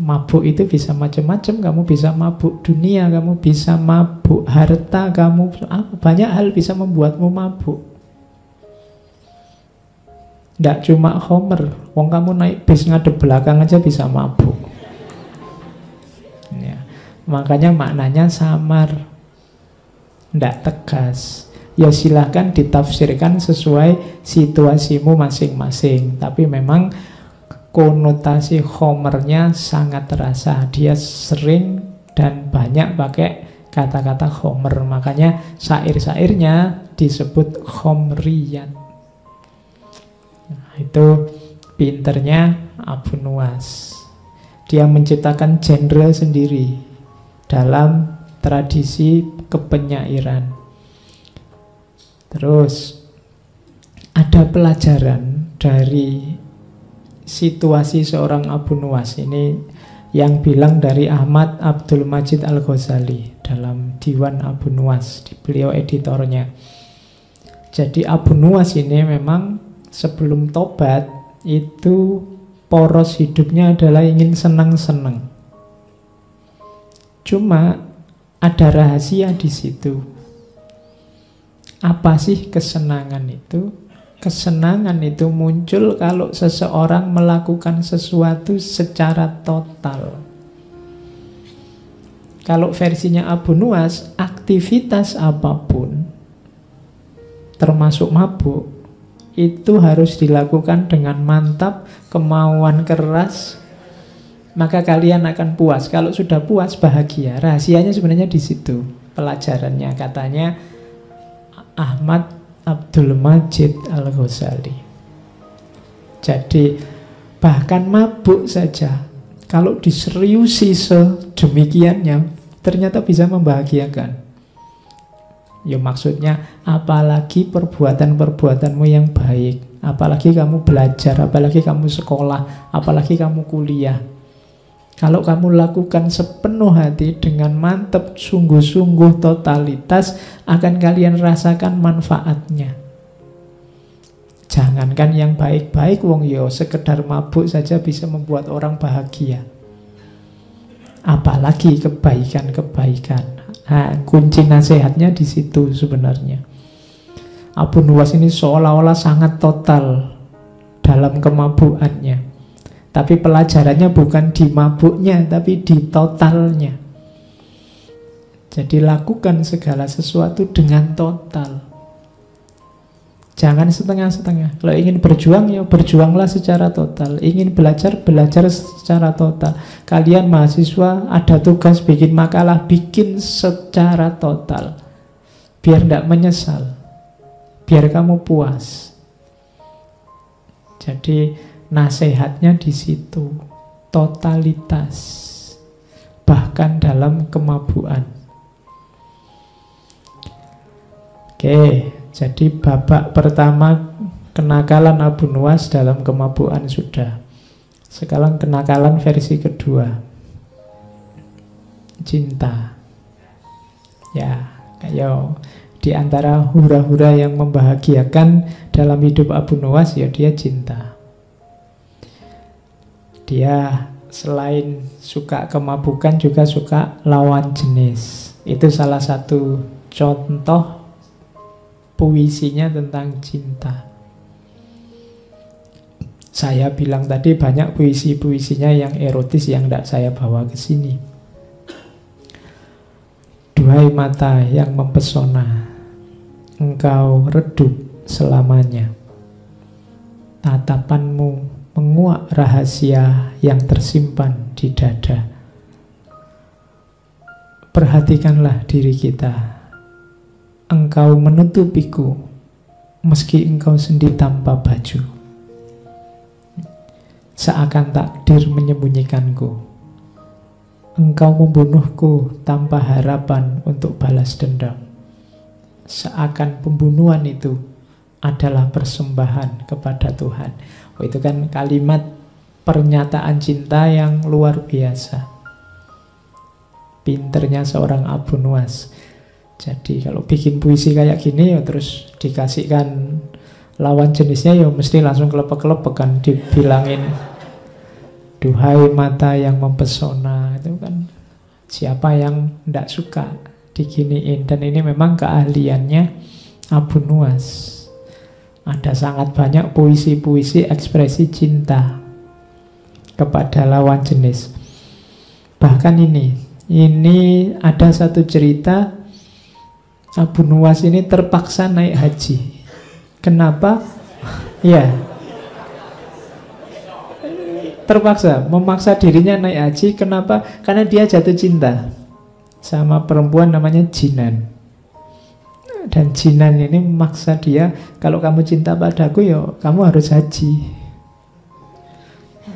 Mabuk itu bisa macam-macam. Kamu bisa mabuk dunia, kamu bisa mabuk harta, kamu banyak hal bisa membuatmu mabuk. Tidak cuma khomer. Wong kamu naik bis ngadep belakang aja bisa mabuk ya. Makanya maknanya samar, tidak tegas. Ya silahkan ditafsirkan sesuai situasimu masing-masing. Tapi memang konotasi khomernya sangat terasa. Dia sering dan banyak pakai kata-kata khomer. Makanya syair-syairnya disebut khomriyat. Nah, itu pinternya Abu Nuwas. Dia menciptakan genre sendiri dalam tradisi kepenyairan. Terus ada pelajaran dari situasi seorang Abu Nuwas ini yang bilang dari Ahmad Abdul Majid Al-Ghazali dalam Diwan Abu Nuwas, beliau editornya. Jadi Abu Nuwas ini memang sebelum tobat itu poros hidupnya adalah ingin senang-senang. Cuma ada rahasia di situ. Apa sih kesenangan itu? Kesenangan itu muncul kalau seseorang melakukan sesuatu secara total. Kalau versinya Abu Nuwas, aktivitas apapun, termasuk mabuk, itu harus dilakukan dengan mantap, kemauan keras, maka kalian akan puas. Kalau sudah puas, bahagia. Rahasianya sebenarnya di situ. Pelajarannya katanya Ahmad Abdul Majid Al-Ghazali. Jadi bahkan mabuk saja kalau diseriusi sedemikiannya ternyata bisa membahagiakan. Ya maksudnya apalagi perbuatan-perbuatanmu yang baik, apalagi kamu belajar, apalagi kamu sekolah, apalagi kamu kuliah. Kalau kamu lakukan sepenuh hati dengan mantap, sungguh-sungguh, totalitas, akan kalian rasakan manfaatnya. Jangankan yang baik-baik, wong yo sekedar mabuk saja bisa membuat orang bahagia. Apalagi kebaikan-kebaikan. Nah, kunci nasihatnya di situ sebenarnya. Abu Nuwas ini seolah-olah sangat total dalam kemabukannya. Tapi pelajarannya bukan di mabuknya, tapi di totalnya. Jadi lakukan segala sesuatu dengan total. Jangan setengah-setengah. Kalau ingin berjuang, ya berjuanglah secara total. Ingin belajar, belajar secara total. Kalian mahasiswa ada tugas bikin makalah, bikin secara total. Biar tidak menyesal. Biar kamu puas. Jadi nasihatnya di situ. Totalitas. Bahkan dalam kemabukan. Oke. Jadi babak pertama kenakalan Abu Nuwas dalam kemabukan sudah. Sekarang kenakalan versi kedua. Cinta. Ya, kayak di antara hura-hura yang membahagiakan dalam hidup Abu Nuwas, ya dia cinta. Dia selain suka kemabukan juga suka lawan jenis. Itu salah satu contoh puisinya tentang cinta. Saya bilang tadi banyak puisi-puisinya yang erotis yang tidak saya bawa ke sini. Duhai mata yang mempesona, engkau redup selamanya. Tatapanmu menguak rahasia yang tersimpan di dada. Perhatikanlah diri kita. Engkau menutupiku meski engkau sendiri tanpa baju. Seakan takdir menyembunyikanku. Engkau membunuhku tanpa harapan untuk balas dendam. Seakan pembunuhan itu adalah persembahan kepada Tuhan. Oh, itu kan kalimat pernyataan cinta yang luar biasa. Pinternya seorang Abu Nuwas. Jadi kalau bikin puisi kayak gini ya terus dikasihkan lawan jenisnya ya mesti langsung kelepek-kelepek kan, dibilangin duhai mata yang mempesona. Itu kan siapa yang tidak suka diginiin. Dan ini memang keahliannya Abu Nuwas. Ada sangat banyak puisi-puisi ekspresi cinta kepada lawan jenis. Bahkan ini ada satu cerita. Abu Nuwas ini terpaksa naik haji. Kenapa? Ya, terpaksa, memaksa dirinya naik haji. Kenapa? Karena dia jatuh cinta sama perempuan namanya Jinan. Dan Jinan ini memaksa dia, kalau kamu cinta padaku ya kamu harus haji.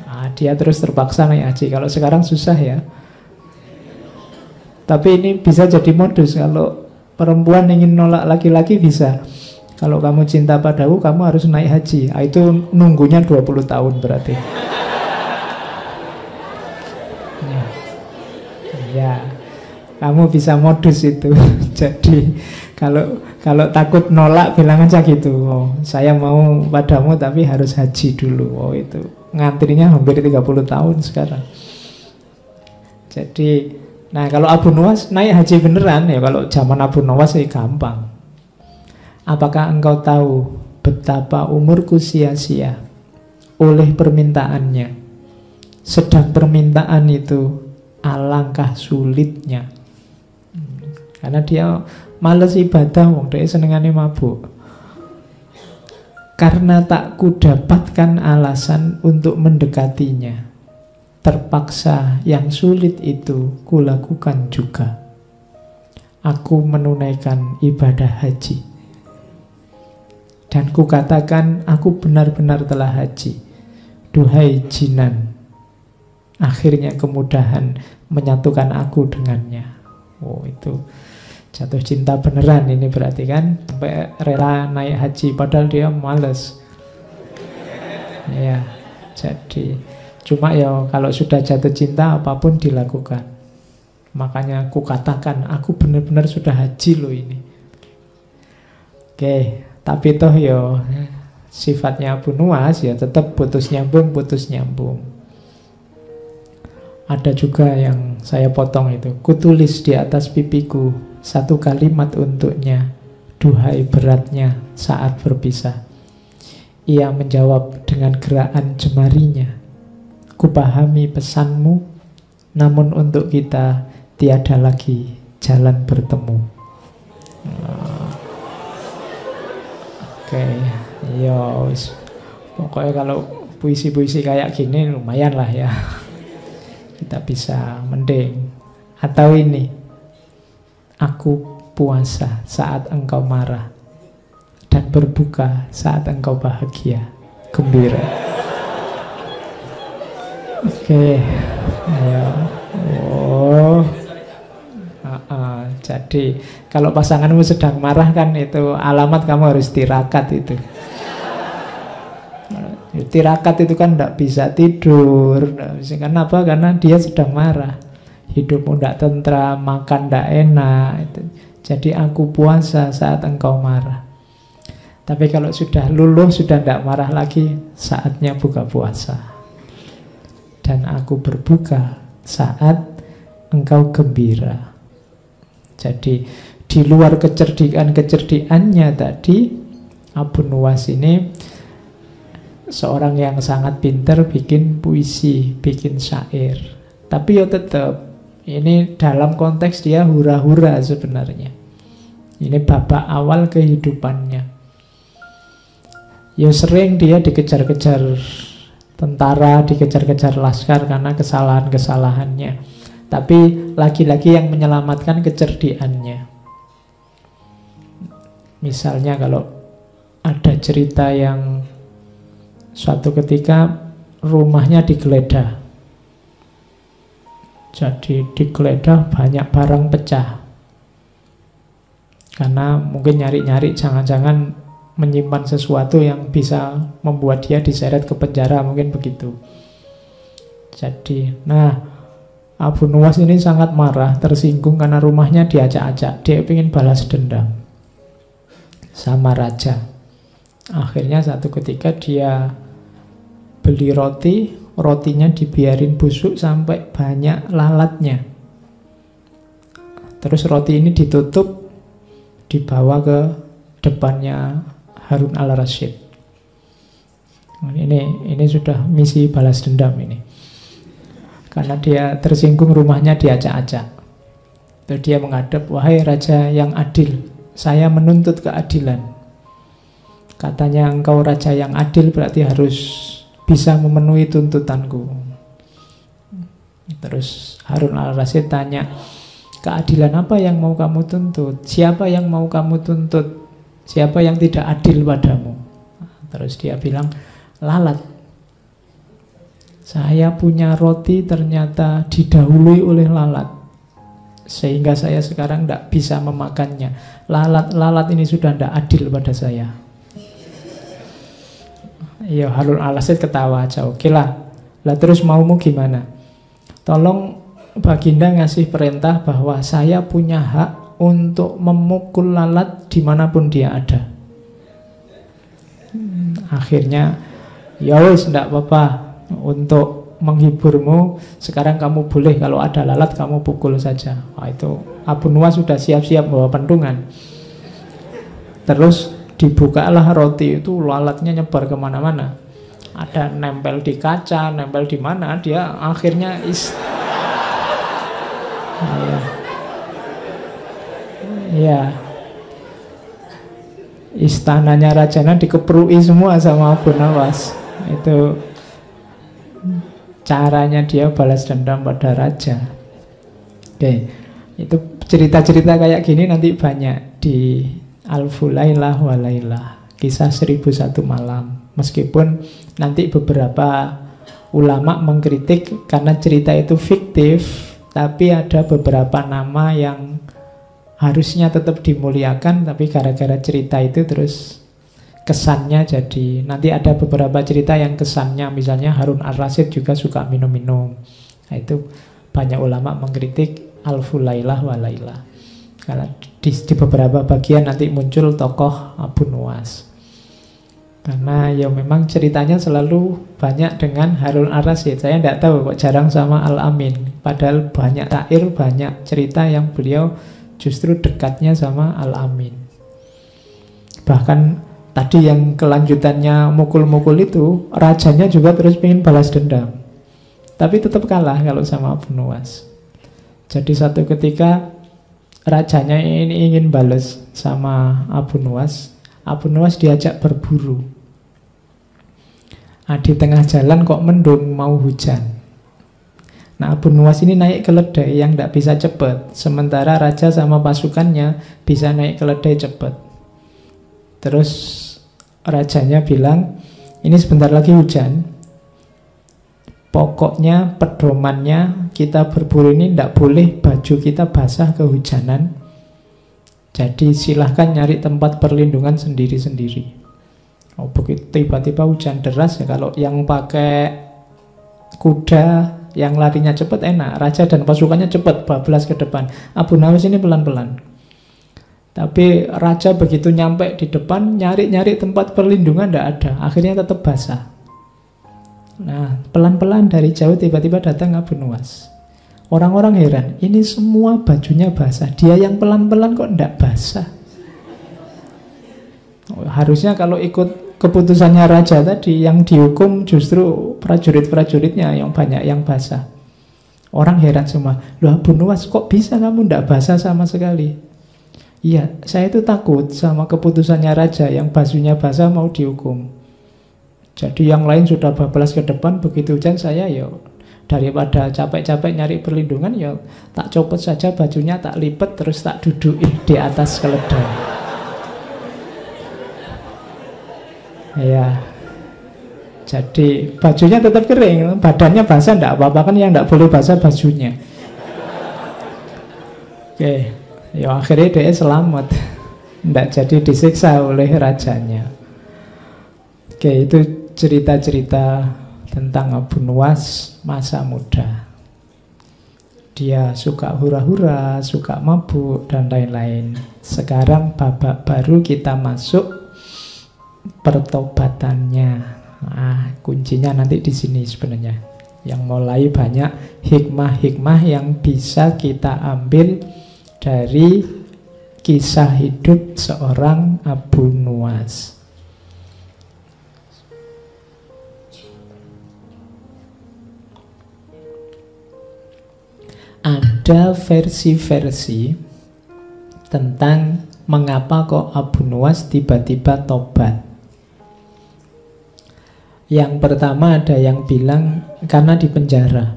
Nah, dia terus terpaksa naik haji. Kalau sekarang susah ya. Tapi ini bisa jadi modus. Kalau perempuan ingin nolak laki-laki bisa. Kalau kamu cinta padaku, kamu harus naik haji. Itu nunggunya 20 tahun berarti. Ya, kamu bisa modus itu. Jadi kalau takut nolak bilang aja gitu. Oh, saya mau padamu tapi harus haji dulu. Oh, itu ngantrinya hampir 30 tahun sekarang. Jadi nah, kalau Abu Nuwas naik haji beneran ya, kalau zaman Abu Nuwas ya gampang. Apakah engkau tahu betapa umurku sia-sia oleh permintaannya? Sedang permintaan itu alangkah sulitnya. Karena dia males ibadah, wong dia senengane mabuk. Karena tak kudapatkan alasan untuk mendekatinya. Terpaksa yang sulit itu kulakukan juga. Aku menunaikan ibadah haji. Dan kukatakan aku benar-benar telah haji. Duhai Jinan, akhirnya kemudahan menyatukan aku dengannya. Oh, itu jatuh cinta beneran ini berarti kan. Sampai rela naik haji padahal dia males. Ya, jadi cuma ya kalau sudah jatuh cinta apapun dilakukan. Makanya aku katakan aku benar-benar sudah haji loh ini. Oke, tapi toh ya sifatnya Abu Nuwas ya tetap putus nyambung. Ada juga yang saya potong itu. Kutulis di atas pipiku satu kalimat untuknya. Duhai beratnya saat berpisah. Ia menjawab dengan gerakan jemarinya. Ku pahami pesanmu, namun untuk kita tiada lagi jalan bertemu. Oke, yo, pokoknya kalau puisi-puisi kayak gini lumayan lah ya. Kita bisa mending. Atau ini, aku puasa saat engkau marah dan berbuka saat engkau bahagia, gembira. Oke, ayo. Oh, jadi kalau pasanganmu sedang marah kan itu alamat kamu harus tirakat itu. Tirakat itu kan tidak bisa tidur. Kenapa? Karena dia sedang marah. Hidupmu tidak tentram, makan tidak enak. Jadi aku puasa saat engkau marah. Tapi kalau sudah luluh, sudah tidak marah lagi, saatnya buka puasa. Dan aku berbuka saat engkau gembira. Jadi di luar kecerdikannya tadi, Abu Nuwas ini seorang yang sangat pintar bikin puisi, bikin syair. Tapi ya tetap, ini dalam konteks dia hura-hura sebenarnya. Ini babak awal kehidupannya. Ya sering dia dikejar-kejar tentara, dikejar-kejar laskar karena kesalahan-kesalahannya. Tapi lagi-lagi yang menyelamatkan kecerdikannya. Misalnya kalau ada cerita yang suatu ketika rumahnya digeledah. Jadi digeledah banyak barang pecah. Karena mungkin nyari-nyari jangan-jangan menyimpan sesuatu yang bisa membuat dia diseret ke penjara, mungkin begitu. Jadi, Abu Nuwas ini sangat marah, tersinggung karena rumahnya diacak-acak. Dia ingin balas dendam sama raja. Akhirnya satu ketika dia beli roti, rotinya dibiarin busuk sampai banyak lalatnya. Terus roti ini ditutup, dibawa ke depannya Harun al-Rasyid. Ini sudah misi balas dendam ini. Karena dia tersinggung rumahnya diacak-acak. Terus dia menghadap, wahai raja yang adil, saya menuntut keadilan. Katanya engkau raja yang adil berarti harus bisa memenuhi tuntutanku. Terus Harun al-Rasyid tanya, keadilan apa yang mau kamu tuntut? Siapa yang mau kamu tuntut? Siapa yang tidak adil padamu? Terus dia bilang, lalat. Saya punya roti ternyata didahului oleh lalat, sehingga saya sekarang tidak bisa memakannya. Lalat ini sudah tidak adil pada saya. Ya Harun al-Rasyid ketawa aja. Oke lah terus maumu gimana? Tolong Baginda ngasih perintah bahwa saya punya hak untuk memukul lalat dimanapun dia ada. Akhirnya, ya wis, tidak apa-apa, untuk menghiburmu sekarang kamu boleh, kalau ada lalat kamu pukul saja. Wah, itu Abu Nuwas sudah siap-siap bawa pentungan. Terus dibukalah roti itu, lalatnya nyebar kemana-mana. Ada nempel di kaca, nempel di mana, dia akhirnya istananya Rajana dikeprui semua sama Abu Nuwas. Itu caranya dia balas dendam pada raja. Oke, itu cerita-cerita kayak gini nanti banyak di Alfu Lailah wa Lailah, kisah 1001 malam. Meskipun nanti beberapa ulama mengkritik karena cerita itu fiktif, tapi ada beberapa nama yang harusnya tetap dimuliakan, tapi gara-gara cerita itu terus kesannya jadi, nanti ada beberapa cerita yang kesannya, misalnya Harun al-Rasyid juga suka minum-minum. Nah, itu banyak ulama mengkritik Alfu Lailah wa Lailah, karena di beberapa bagian nanti muncul tokoh Abu Nuwas. Karena ya memang ceritanya selalu banyak dengan Harun al-Rasyid. Saya tidak tahu kok jarang sama Al-Amin. Padahal banyak syair, banyak cerita yang beliau justru dekatnya sama Al-Amin. Bahkan Tadi yang kelanjutannya mukul-mukul itu, rajanya juga terus pengen balas dendam. Tapi tetap kalah kalau sama Abu Nuwas. Jadi satu ketika rajanya ini ingin balas sama Abu Nuwas. Abu Nuwas diajak berburu. Nah, di tengah jalan kok mendung mau hujan. Nah, Abu Nuwas ini naik keledai yang tidak bisa cepat. Sementara raja sama pasukannya bisa naik keledai cepat. Terus rajanya bilang, ini sebentar lagi hujan. Pokoknya pedomannya kita berburu ini tidak boleh baju kita basah kehujanan. Jadi silahkan nyari tempat perlindungan sendiri-sendiri. Oh, begitu tiba-tiba hujan deras ya, kalau yang pakai kuda yang larinya cepat enak, raja dan pasukannya cepat bablas ke depan. Abu Nuwas ini pelan-pelan. Tapi raja begitu nyampe di depan, nyari-nyari tempat perlindungan tidak ada. Akhirnya tetap basah. Nah, pelan-pelan dari jauh tiba-tiba datang Abu Nuwas. Orang-orang heran, ini semua bajunya basah. Dia yang pelan-pelan kok tidak basah. Harusnya kalau ikut keputusannya raja tadi, yang dihukum justru prajurit-prajuritnya yang banyak yang basah. Orang heran semua, loh Abu Nuwas kok bisa kamu tidak basah sama sekali? Iya, saya itu takut sama keputusannya raja, yang bajunya basah mau dihukum. Jadi yang lain sudah bablas ke depan, begitu hujan saya ya daripada capek-capek nyari perlindungan, ya tak copot saja bajunya, tak lipat, terus tak dudukin di atas keledai. Ya, jadi bajunya tetap kering, badannya basah tidak apa-apa, kan yang tidak boleh basah bajunya. Oke, ya akhirnya dia selamat, tidak jadi disiksa oleh rajanya. Oke, itu cerita-cerita tentang Abu Nuwas masa muda. Dia suka hura-hura, suka mabuk, dan lain-lain. Sekarang babak baru kita masuk pertobatannya. Nah, kuncinya nanti di sini sebenarnya. Yang mulai banyak hikmah-hikmah yang bisa kita ambil dari kisah hidup seorang Abu Nuwas. Ada versi-versi tentang mengapa kok Abu Nuwas tiba-tiba tobat. Yang pertama ada yang bilang karena di penjara.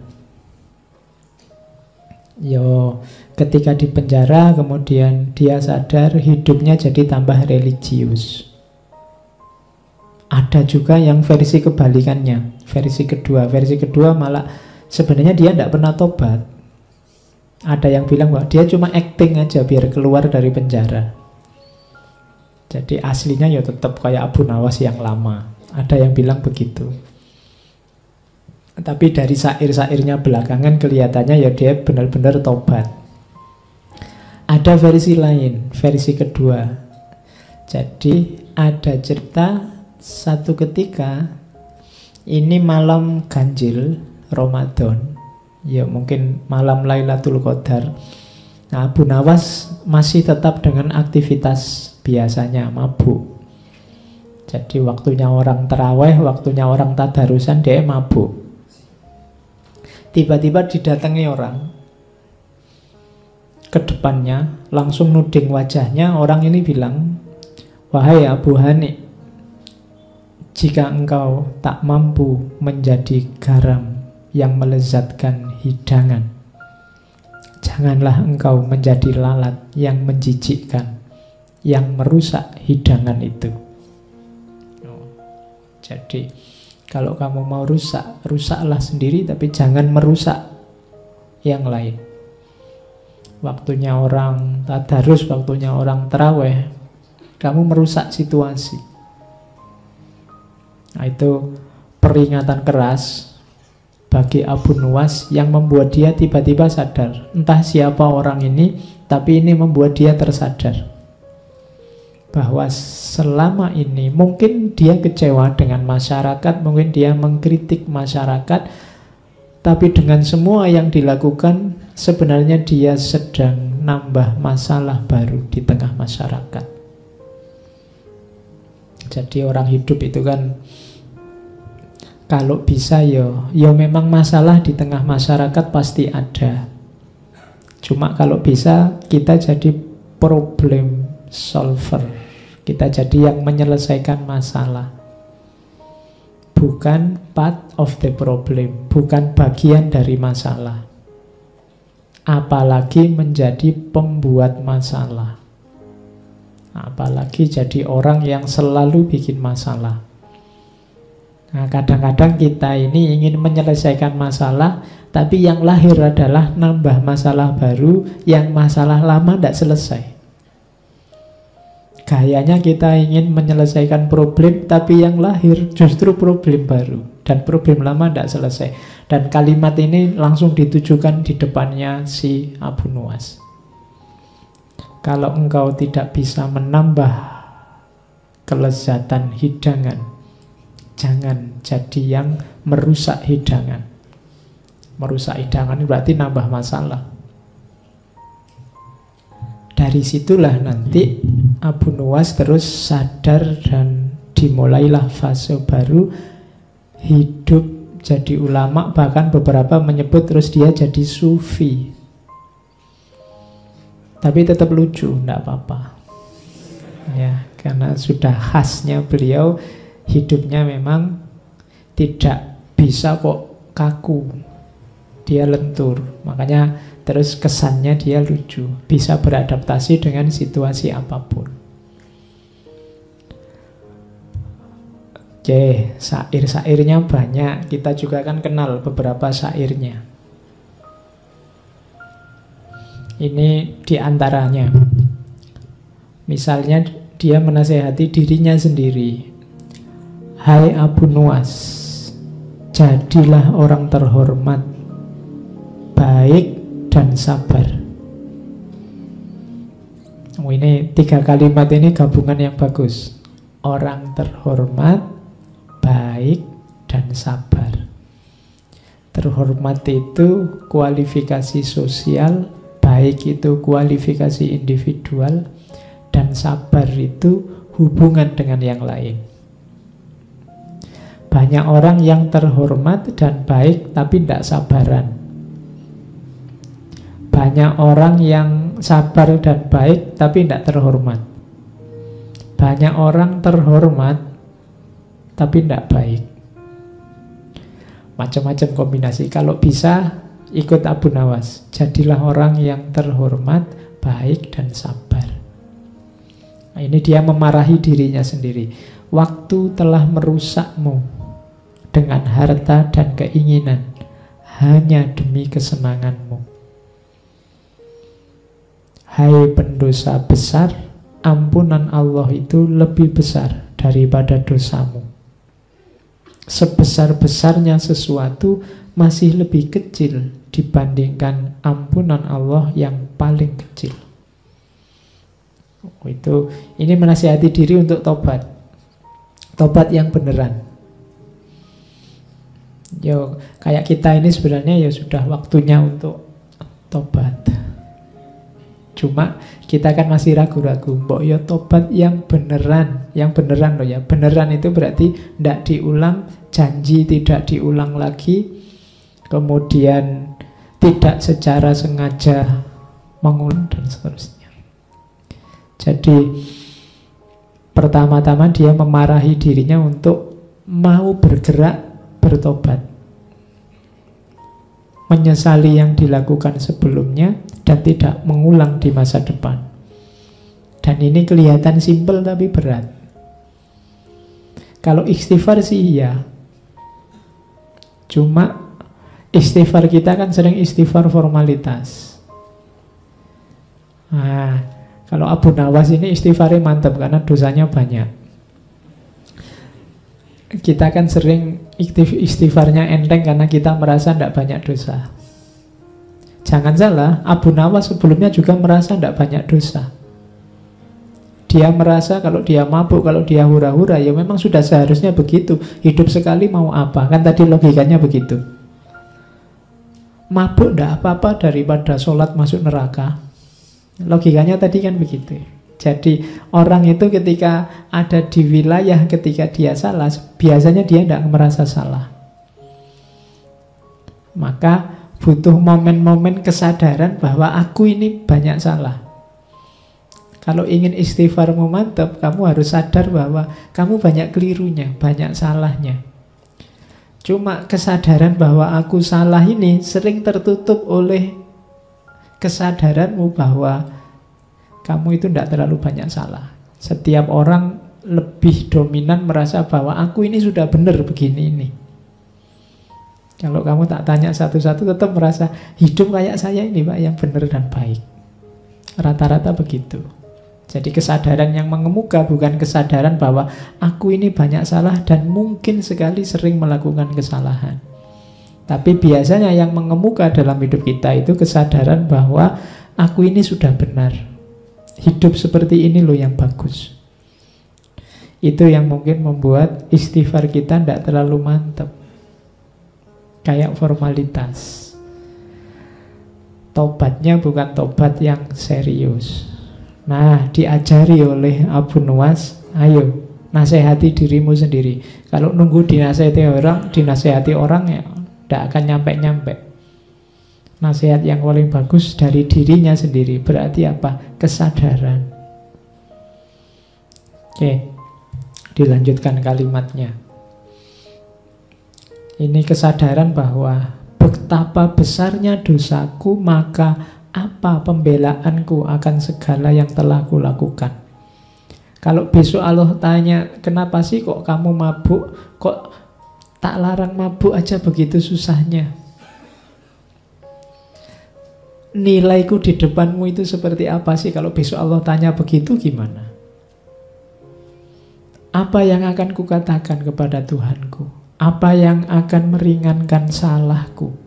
Ketika di penjara kemudian dia sadar hidupnya jadi tambah religius. Ada juga yang versi kebalikannya, versi kedua malah sebenarnya dia tidak pernah tobat. Ada yang bilang bahwa dia cuma acting aja biar keluar dari penjara. Jadi aslinya ya tetap kayak Abu Nuwas yang lama. Ada yang bilang begitu. Tapi dari syair-syairnya belakangan kelihatannya ya dia benar-benar tobat. Ada versi lain, versi kedua. Jadi ada cerita satu ketika ini malam ganjil Ramadan. Ya mungkin malam Lailatul Qadar. Nah, Abu Nuwas masih tetap dengan aktivitas biasanya, mabuk. Jadi waktunya orang terawih, waktunya orang tadarusan, dia mabuk. Tiba-tiba didatangi orang ke depannya, langsung nuding wajahnya. Orang ini bilang, wahai Abu Hani, jika engkau tak mampu menjadi garam yang melezatkan hidangan, janganlah engkau menjadi lalat yang menjijikkan, yang merusak hidangan itu. Jadi kalau kamu mau rusak, rusaklah sendiri, tapi jangan merusak yang lain. Waktunya orang tadarus, waktunya orang tarawih, kamu merusak situasi. Nah, itu peringatan keras bagi Abu Nuwas yang membuat dia tiba-tiba sadar. Entah siapa orang ini, tapi ini membuat dia tersadar bahwa selama ini mungkin dia kecewa dengan masyarakat, mungkin dia mengkritik masyarakat, tapi dengan semua yang dilakukan sebenarnya dia sedang nambah masalah baru di tengah masyarakat. Jadi orang hidup itu kan kalau bisa yo memang masalah di tengah masyarakat pasti ada. Cuma kalau bisa kita jadi problem solver. Kita jadi yang menyelesaikan masalah. Bukan part of the problem, bukan bagian dari masalah. Apalagi menjadi pembuat masalah. Apalagi jadi orang yang selalu bikin masalah. Nah, kadang-kadang kita ini ingin menyelesaikan masalah, tapi yang lahir adalah nambah masalah baru, yang masalah lama tidak selesai. Gayanya kita ingin menyelesaikan problem, tapi yang lahir justru problem baru, dan problem lama tidak selesai. Dan kalimat ini langsung ditujukan di depannya si Abu Nuwas. Kalau engkau tidak bisa menambah kelezatan hidangan, jangan jadi yang merusak hidangan. Merusak hidangan berarti nambah masalah. Dari situlah nanti Abu Nuwas terus sadar dan dimulailah fase baru hidup jadi ulama, bahkan beberapa menyebut terus dia jadi sufi. Tapi tetap lucu, enggak apa-apa. Ya, karena sudah khasnya beliau, hidupnya memang tidak bisa kok kaku. Dia lentur. Makanya terus kesannya dia lucu, bisa beradaptasi dengan situasi apapun. Oke, syair-syairnya banyak. Kita juga kan kenal beberapa syairnya. Ini diantaranya. Misalnya dia menasehati dirinya sendiri. Hai Abu Nuwas, jadilah orang terhormat, baik dan sabar. Ini 3 kalimat ini gabungan yang bagus. Orang terhormat, baik dan sabar. Terhormat itu kualifikasi sosial, baik itu kualifikasi individual, dan sabar itu hubungan dengan yang lain. Banyak orang yang terhormat dan baik tapi tidak sabaran. Banyak orang yang sabar dan baik tapi tidak terhormat. Banyak orang terhormat tapi tidak baik. Macam-macam kombinasi. Kalau bisa ikut Abu Nuwas, jadilah orang yang terhormat, baik dan sabar. Nah, ini dia memarahi dirinya sendiri. Waktu telah merusakmu dengan harta dan keinginan hanya demi kesenanganmu. Hai pendosa besar, ampunan Allah itu lebih besar daripada dosamu. Sebesar-besarnya sesuatu masih lebih kecil dibandingkan ampunan Allah yang paling kecil. Ini menasihati diri untuk tobat. Tobat yang beneran. Yo, kayak kita ini sebenarnya ya sudah waktunya untuk tobat. Cuma kita kan masih ragu-ragu. Mbok ya tobat yang beneran. Yang beneran loh ya. Beneran itu berarti tidak diulang, janji tidak diulang lagi, kemudian tidak secara sengaja mengulang dan seterusnya. Jadi pertama-tama dia memarahi dirinya untuk mau bergerak bertobat, menyesali yang dilakukan sebelumnya dan tidak mengulang di masa depan. Dan ini kelihatan simpel tapi berat. Kalau istighfar sih iya, cuma istighfar kita kan sering istighfar formalitas. Nah, kalau Abu Nuwas ini istighfarnya mantap karena dosanya banyak. Kita kan sering istighfarnya enteng karena kita merasa tidak banyak dosa. Jangan salah, Abu Nuwas sebelumnya juga merasa tidak banyak dosa. Dia merasa kalau dia mabuk, kalau dia hura-hura, ya memang sudah seharusnya begitu. Hidup sekali mau apa? Kan tadi logikanya begitu. Mabuk tidak apa-apa daripada sholat masuk neraka. Logikanya tadi kan begitu. Jadi orang itu ketika ada di wilayah, ketika dia salah, biasanya dia tidak merasa salah. Maka butuh momen-momen kesadaran bahwa aku ini banyak salah. Kalau ingin istighfarmu mantap, kamu harus sadar bahwa kamu banyak kelirunya, banyak salahnya. Cuma kesadaran bahwa aku salah ini sering tertutup oleh kesadaranmu bahwa kamu itu tidak terlalu banyak salah. Setiap orang lebih dominan merasa bahwa aku ini sudah benar begini ini. Kalau kamu tak tanya satu-satu tetap merasa hidup kayak saya ini Pak yang benar dan baik. Rata-rata begitu. Jadi kesadaran yang mengemuka bukan kesadaran bahwa aku ini banyak salah dan mungkin sekali sering melakukan kesalahan. Tapi biasanya yang mengemuka dalam hidup kita itu kesadaran bahwa aku ini sudah benar. Hidup seperti ini loh yang bagus. Itu yang mungkin membuat istighfar kita tidak terlalu mantap. Kayak formalitas. Tobatnya bukan tobat yang serius. Nah, diajari oleh Abu Nuwas, ayo nasihati dirimu sendiri. Kalau nunggu dinasihati orang ya tidak akan nyampe-nyampe. Nasihat yang paling bagus dari dirinya sendiri. Berarti apa? Kesadaran. Oke, dilanjutkan kalimatnya. Ini kesadaran bahwa betapa besarnya dosaku, maka apa pembelaanku akan segala yang telah kulakukan. Kalau besok Allah tanya, kenapa sih kok kamu mabuk? Kok tak larang mabuk aja begitu susahnya? Nilaiku di depanmu itu seperti apa sih? Kalau besok Allah tanya begitu gimana? Apa yang akan kukatakan kepada Tuhanku? Apa yang akan meringankan salahku?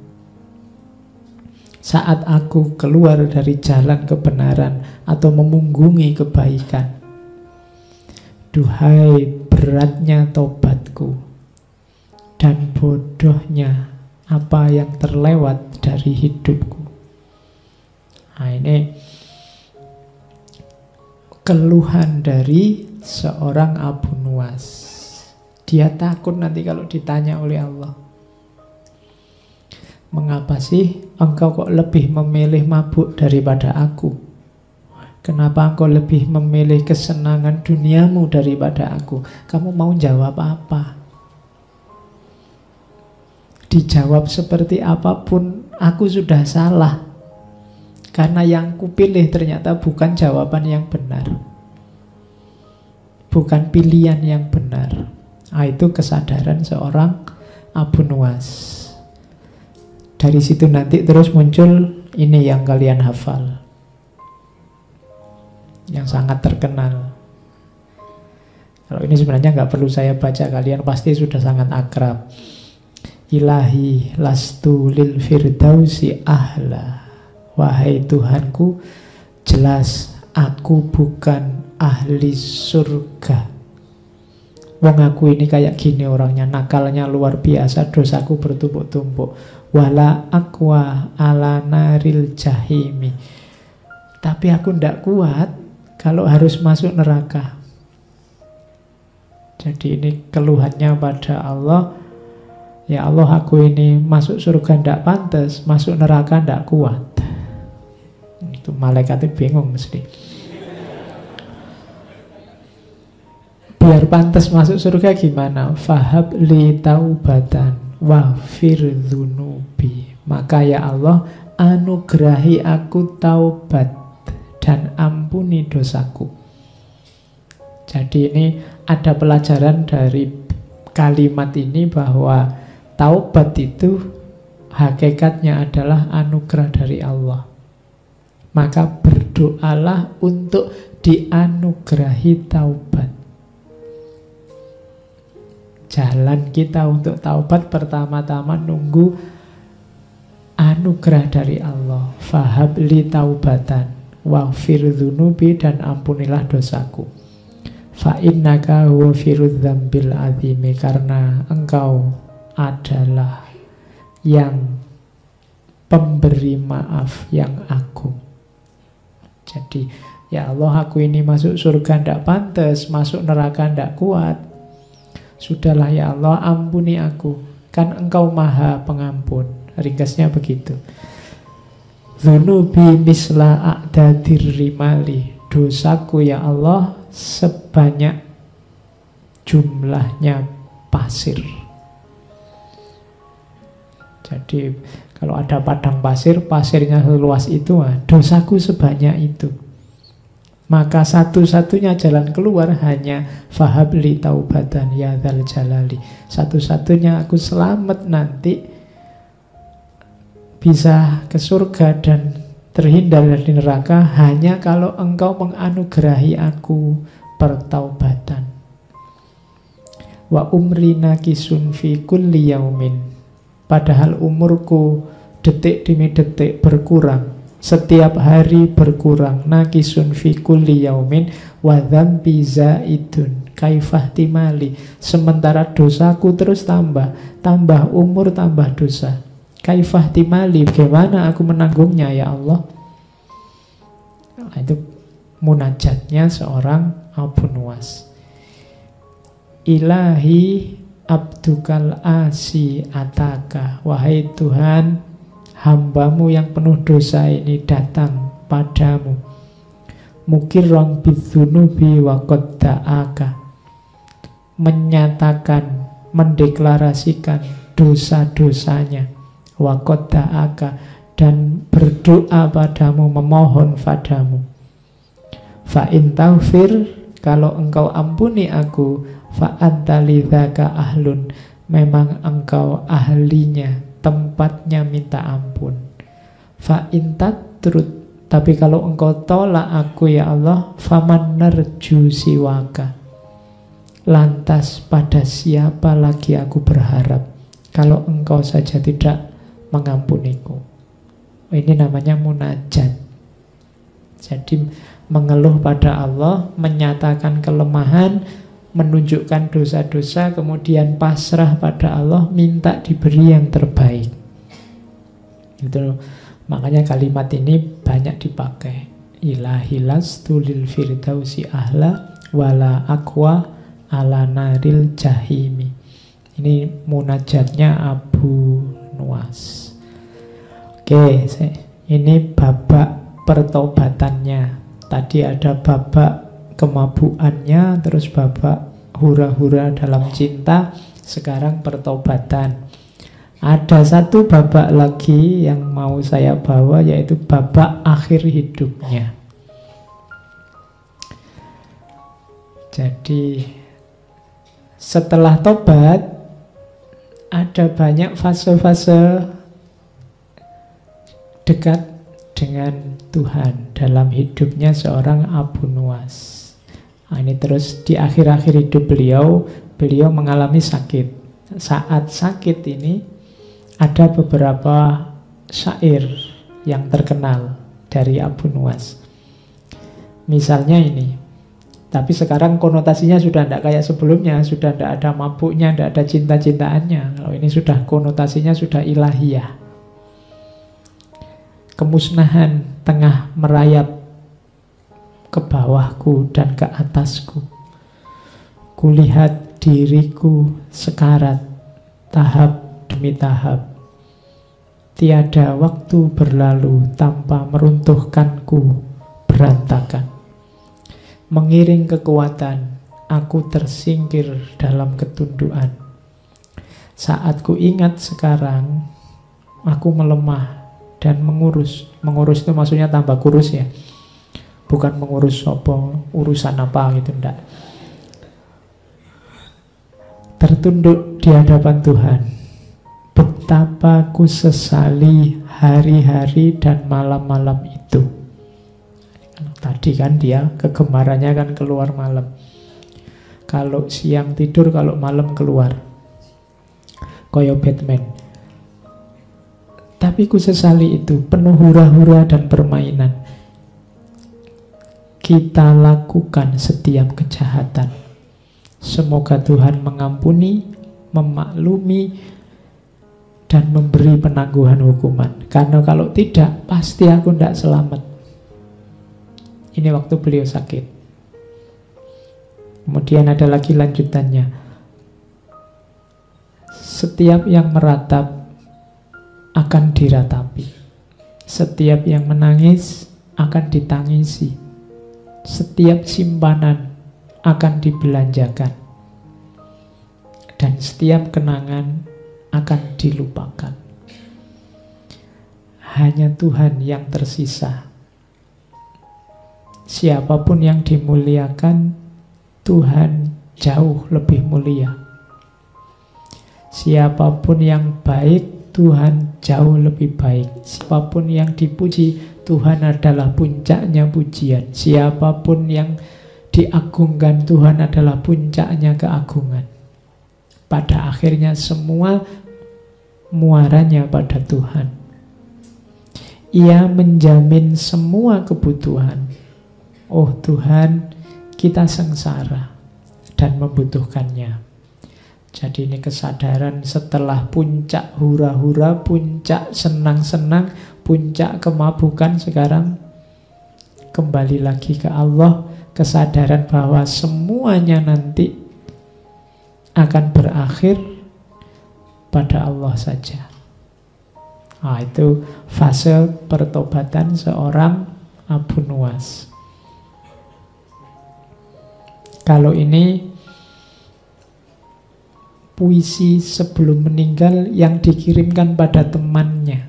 Saat aku keluar dari jalan kebenaran atau memunggungi kebaikan. Duhai beratnya tobatku dan bodohnya apa yang terlewat dari hidupku. Nah, ini keluhan dari seorang Abu Nuwas. Dia takut nanti kalau ditanya oleh Allah, mengapa sih engkau kok lebih memilih mabuk daripada aku? Kenapa engkau lebih memilih kesenangan duniamu daripada aku? Kamu mau jawab apa? Dijawab seperti apapun, aku sudah salah. Karena yang kupilih ternyata bukan jawaban yang benar. Bukan pilihan yang benar. Nah, itu kesadaran seorang Abu Nuwas. Dari situ nanti terus muncul ini yang kalian hafal, yang sangat terkenal. Kalau ini sebenarnya nggak perlu saya baca, kalian pasti sudah sangat akrab. Ilahi lastu lil firdausi ahla. Wahai Tuhanku, jelas aku bukan ahli surga. Wong aku ini kayak gini orangnya, nakalnya luar biasa, dosaku bertumpuk-tumpuk. Wala aqwa ala naril jahimi. Tapi aku ndak kuat kalau harus masuk neraka. Jadi ini keluhannya pada Allah. Ya Allah, aku ini masuk surga ndak pantas, masuk neraka ndak kuat. Itu malaikatnya bingung mesti. Biar pantas masuk surga gimana? Fahab li taubatan waghfir dzunubi. Maka ya Allah, anugerahi aku taubat dan ampuni dosaku. Jadi ini ada pelajaran dari kalimat ini bahwa taubat itu hakikatnya adalah anugerah dari Allah. Maka berdoalah untuk dianugerahi taubat. Jalan kita untuk taubat pertama-tama nunggu anugerah dari Allah. Fahab li taubatan waghfir dzunubi, dan ampunilah dosaku. Fa innaka huwa firudz dzambil azimi, karena engkau adalah yang pemberi maaf yang agung. Jadi Ya Allah, aku ini masuk surga ndak pantas, masuk neraka ndak kuat. Sudahlah ya Allah, ampuni aku. Kan Engkau Maha Pengampun. Ringkasnya begitu. Dzunubi misla a'dadir rimali. Dosaku ya Allah sebanyak jumlahnya pasir. Jadi kalau ada padang pasir, pasirnya seluas itu, dosaku sebanyak itu. Maka satu-satunya jalan keluar hanya fahabli taubatan ya dzal jalali. Satu-satunya aku selamat nanti bisa ke surga dan terhindar dari neraka hanya kalau Engkau menganugerahi aku pertaubatan. Wa umri nakisun fi kulli yaumin. Padahal umurku detik demi detik berkurang. Setiap hari berkurang. Nakisun fi kulli yaumin wa dzambi zaidun kaifah timali. Sementara dosaku terus tambah. Tambah umur, tambah dosa. Kaifah timali, bagaimana aku menanggungnya ya Allah? Nah, itu munajatnya seorang Abu Nuwas. Ilahi abdukal asi ataka. Wahai Tuhan, hambamu yang penuh dosa ini datang padamu. Mukirrong bidzunubi wa qad da'aka. Menyatakan, mendeklarasikan dosa-dosanya. Wa qad da'aka, dan berdoa padamu, memohon padamu. Fa in taghfir, kalau Engkau ampuni aku, fa anta lidzaka ahlun, memang Engkau ahlinya, tempatnya minta ampun. Fa in tatrud, tapi kalau Engkau tolak aku ya Allah, faman narju siwaka, lantas pada siapa lagi aku berharap kalau Engkau saja tidak mengampuniku. Ini namanya munajat. Jadi mengeluh pada Allah, menyatakan kelemahan, menunjukkan dosa-dosa, kemudian pasrah pada Allah, minta diberi yang terbaik. Itu makanya kalimat ini banyak dipakai. Ilahilas tulil firdausi ahla wala aqwa ala naril jahimi. Ini munajatnya Abu Nuwas. Oke, ini babak pertobatannya. Tadi ada babak kemabuannya, terus babak hura-hura dalam cinta, sekarang pertobatan. Ada satu babak lagi yang mau saya bawa, yaitu babak akhir hidupnya. Jadi setelah tobat ada banyak fase-fase dekat dengan Tuhan dalam hidupnya seorang Abu Nuwas. Nah, ini terus di akhir-akhir hidup beliau mengalami sakit. Saat sakit ini ada beberapa syair yang terkenal dari Abu Nuwas. Misalnya ini, tapi sekarang konotasinya sudah tidak kayak sebelumnya, sudah tidak ada mabuknya, tidak ada cinta-cintaannya. Kalau ini sudah konotasinya sudah ilahiyah. Kemusnahan tengah merayap ke bawahku dan ke atasku. Kulihat diriku sekarat, tahap demi tahap. Tiada waktu berlalu tanpa meruntuhkanku berantakan. Mengiring kekuatan, aku tersingkir dalam ketundukan. Saat ku ingat sekarang, aku melemah dan mengurus. Mengurus itu maksudnya tambah kurus ya. Bukan mengurus urusan apa gitu, enggak. Tertunduk di hadapan Tuhan. Betapa ku sesali hari-hari dan malam-malam itu. Tadi kan dia kegemarannya kan keluar malam. Kalau siang tidur, kalau malam keluar. Koyo Batman. Tapi ku sesali itu, penuh hura-hura dan permainan. Kita lakukan setiap kejahatan. Semoga Tuhan mengampuni, memaklumi, dan memberi penangguhan hukuman. Karena kalau tidak, pasti aku tidak selamat. Ini waktu beliau sakit. Kemudian ada lagi lanjutannya. Setiap yang meratap akan diratapi. Setiap yang menangis akan ditangisi. Setiap simpanan akan dibelanjakan. Dan setiap kenangan akan dilupakan. Hanya Tuhan yang tersisa. Siapapun yang dimuliakan, Tuhan jauh lebih mulia. Siapapun yang baik, Tuhan jauh lebih baik. Siapapun yang dipuji, Tuhan adalah puncaknya pujian. Siapapun yang diagungkan, Tuhan adalah puncaknya keagungan. Pada akhirnya semua muaranya pada Tuhan. Ia menjamin semua kebutuhan. Oh Tuhan, kita sengsara dan membutuhkannya. Jadi ini kesadaran setelah puncak hura-hura, puncak senang-senang, puncak kemabukan, sekarang kembali lagi ke Allah. Kesadaran bahwa semuanya nanti akan berakhir pada Allah saja. Nah, itu fase pertobatan seorang Abu Nuwas. Kalau ini puisi sebelum meninggal yang dikirimkan pada temannya.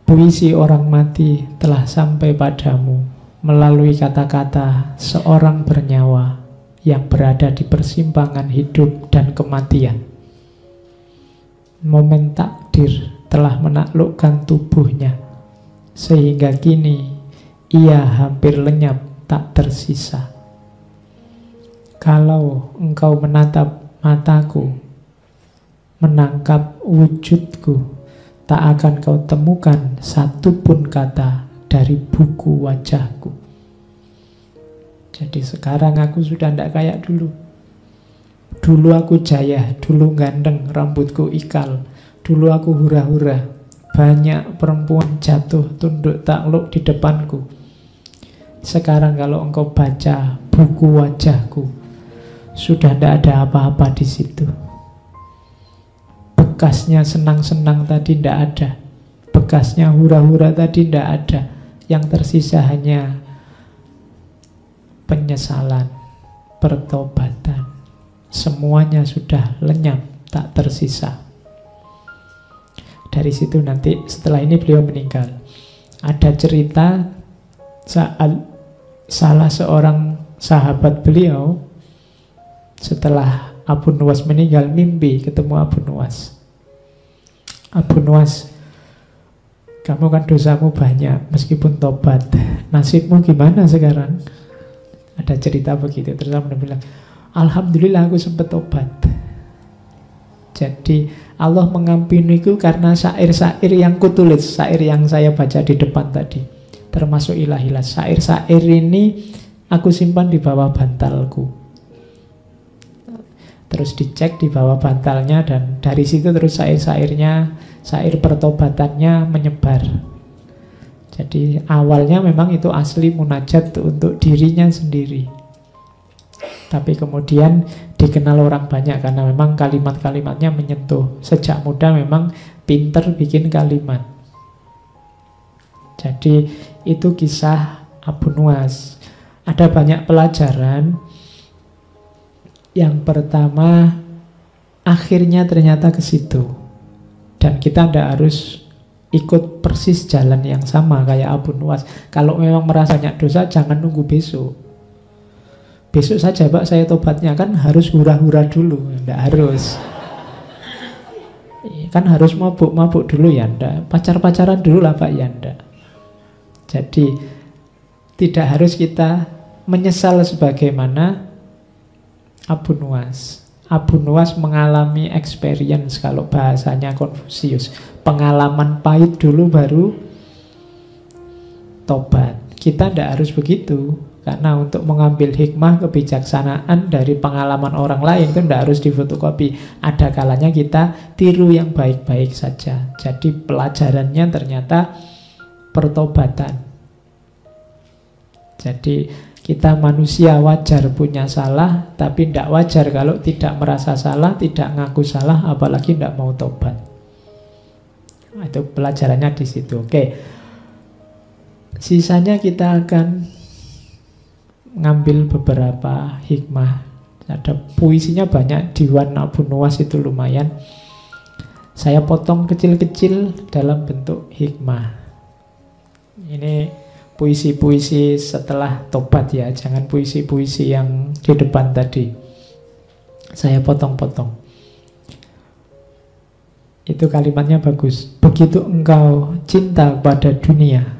Puisi orang mati telah sampai padamu melalui kata-kata seorang bernyawa yang berada di persimpangan hidup dan kematian. Momen takdir telah menaklukkan tubuhnya, sehingga kini ia hampir lenyap tak tersisa. Kalau engkau menatap mataku, menangkap wujudku, tak akan kau temukan satupun kata dari buku wajahku. Jadi sekarang aku sudah tidak kayak dulu. Dulu aku jaya, dulu ganteng, rambutku ikal. Dulu aku hura-hura. Banyak perempuan jatuh tunduk takluk di depanku. Sekarang kalau engkau baca buku wajahku, sudah tidak ada apa-apa di situ. Bekasnya senang-senang tadi tidak ada. Bekasnya hura-hura tadi tidak ada. Yang tersisa hanya penyesalan, pertobatan. Semuanya sudah lenyap, tak tersisa. Dari situ nanti setelah ini beliau meninggal. Ada cerita saat salah seorang sahabat beliau setelah Abu Nuwas meninggal mimpi ketemu Abu Nuwas. Abu Nuwas, kamu kan dosamu banyak meskipun tobat. Nasibmu gimana sekarang? Ada cerita begitu. Terus Abu Nuwas bilang, alhamdulillah aku sempat tobat. Jadi Allah mengampuniku karena syair-syair yang kutulis, syair yang saya baca di depan tadi, termasuk ilahilah. Syair-syair ini aku simpan di bawah bantalku. Terus dicek di bawah bantalnya, dan dari situ terus syair-syairnya, syair pertobatannya menyebar. Jadi awalnya memang itu asli munajat untuk dirinya sendiri. Tapi kemudian dikenal orang banyak karena memang kalimat-kalimatnya menyentuh. Sejak muda memang pinter bikin kalimat. Jadi itu kisah Abu Nuwas. Ada banyak pelajaran. Yang pertama, akhirnya ternyata ke situ. Dan kita tidak harus ikut persis jalan yang sama kayak Abu Nuwas. Kalau memang merasa banyak dosa, jangan nunggu besok. Besok saja Pak saya tobatnya, kan harus hura-hura dulu. Tidak harus. Kan harus mabuk-mabuk dulu ya ndak. Pacar-pacaran dulu lah Pak ya ndak. Jadi tidak harus kita menyesal sebagaimana Abu Nuwas. Abu Nuwas mengalami experience, kalau bahasanya Konfusius. Pengalaman pahit dulu baru tobat. Kita tidak harus begitu. Karena untuk mengambil hikmah kebijaksanaan dari pengalaman orang lain itu tidak harus difotokopi. Ada kalanya kita tiru yang baik-baik saja. Jadi pelajarannya ternyata pertobatan. Jadi kita manusia wajar punya salah, tapi tidak wajar kalau tidak merasa salah, tidak ngaku salah, apalagi tidak mau tobat. Nah, itu pelajarannya di situ. Oke. Sisanya kita akan ngambil beberapa hikmah. Ada puisinya banyak, Diwan Abu Nuwas itu lumayan. Saya potong kecil-kecil dalam bentuk hikmah. Ini puisi-puisi setelah tobat ya, jangan puisi-puisi yang di depan tadi. Saya potong-potong. Itu kalimatnya bagus. Begitu engkau cinta pada dunia,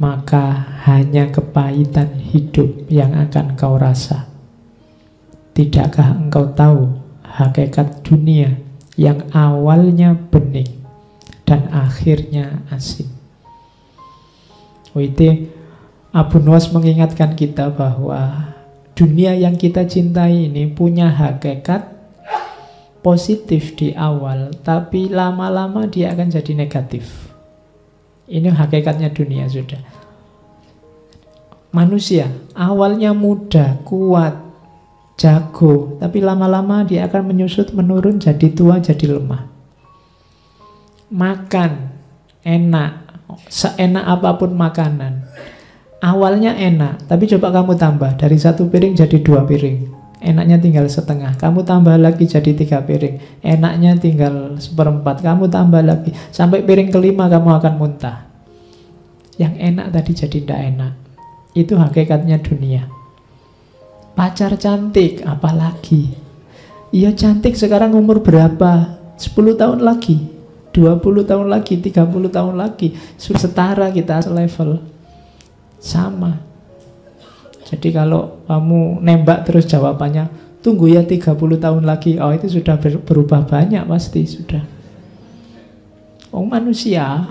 maka hanya kepahitan hidup yang akan kau rasa. Tidakkah engkau tahu hakikat dunia yang awalnya bening dan akhirnya asin? Itu Abu Nuwas mengingatkan kita bahwa dunia yang kita cintai ini punya hakikat positif di awal, tapi lama-lama dia akan jadi negatif. Ini hakikatnya dunia sudah. Manusia awalnya muda, kuat, jago, tapi lama-lama dia akan menyusut, menurun, jadi tua, jadi lemah. Makan enak, seenak apapun makanan, awalnya enak, tapi coba kamu tambah dari 1 piring jadi 2 piring, enaknya tinggal setengah, kamu tambah lagi jadi 3 piring, enaknya tinggal 1/4, kamu tambah lagi sampai piring kelima kamu akan muntah. Yang enak tadi jadi tidak enak. Itu hakikatnya dunia. Pacar cantik, apalagi? Iya cantik sekarang umur berapa? 10 tahun lagi, 20 tahun lagi, 30 tahun lagi, sudah setara kita selevel. Sama. Jadi kalau kamu nembak terus jawabannya, tunggu ya 30 tahun lagi, oh itu sudah berubah banyak pasti, sudah. Oh manusia,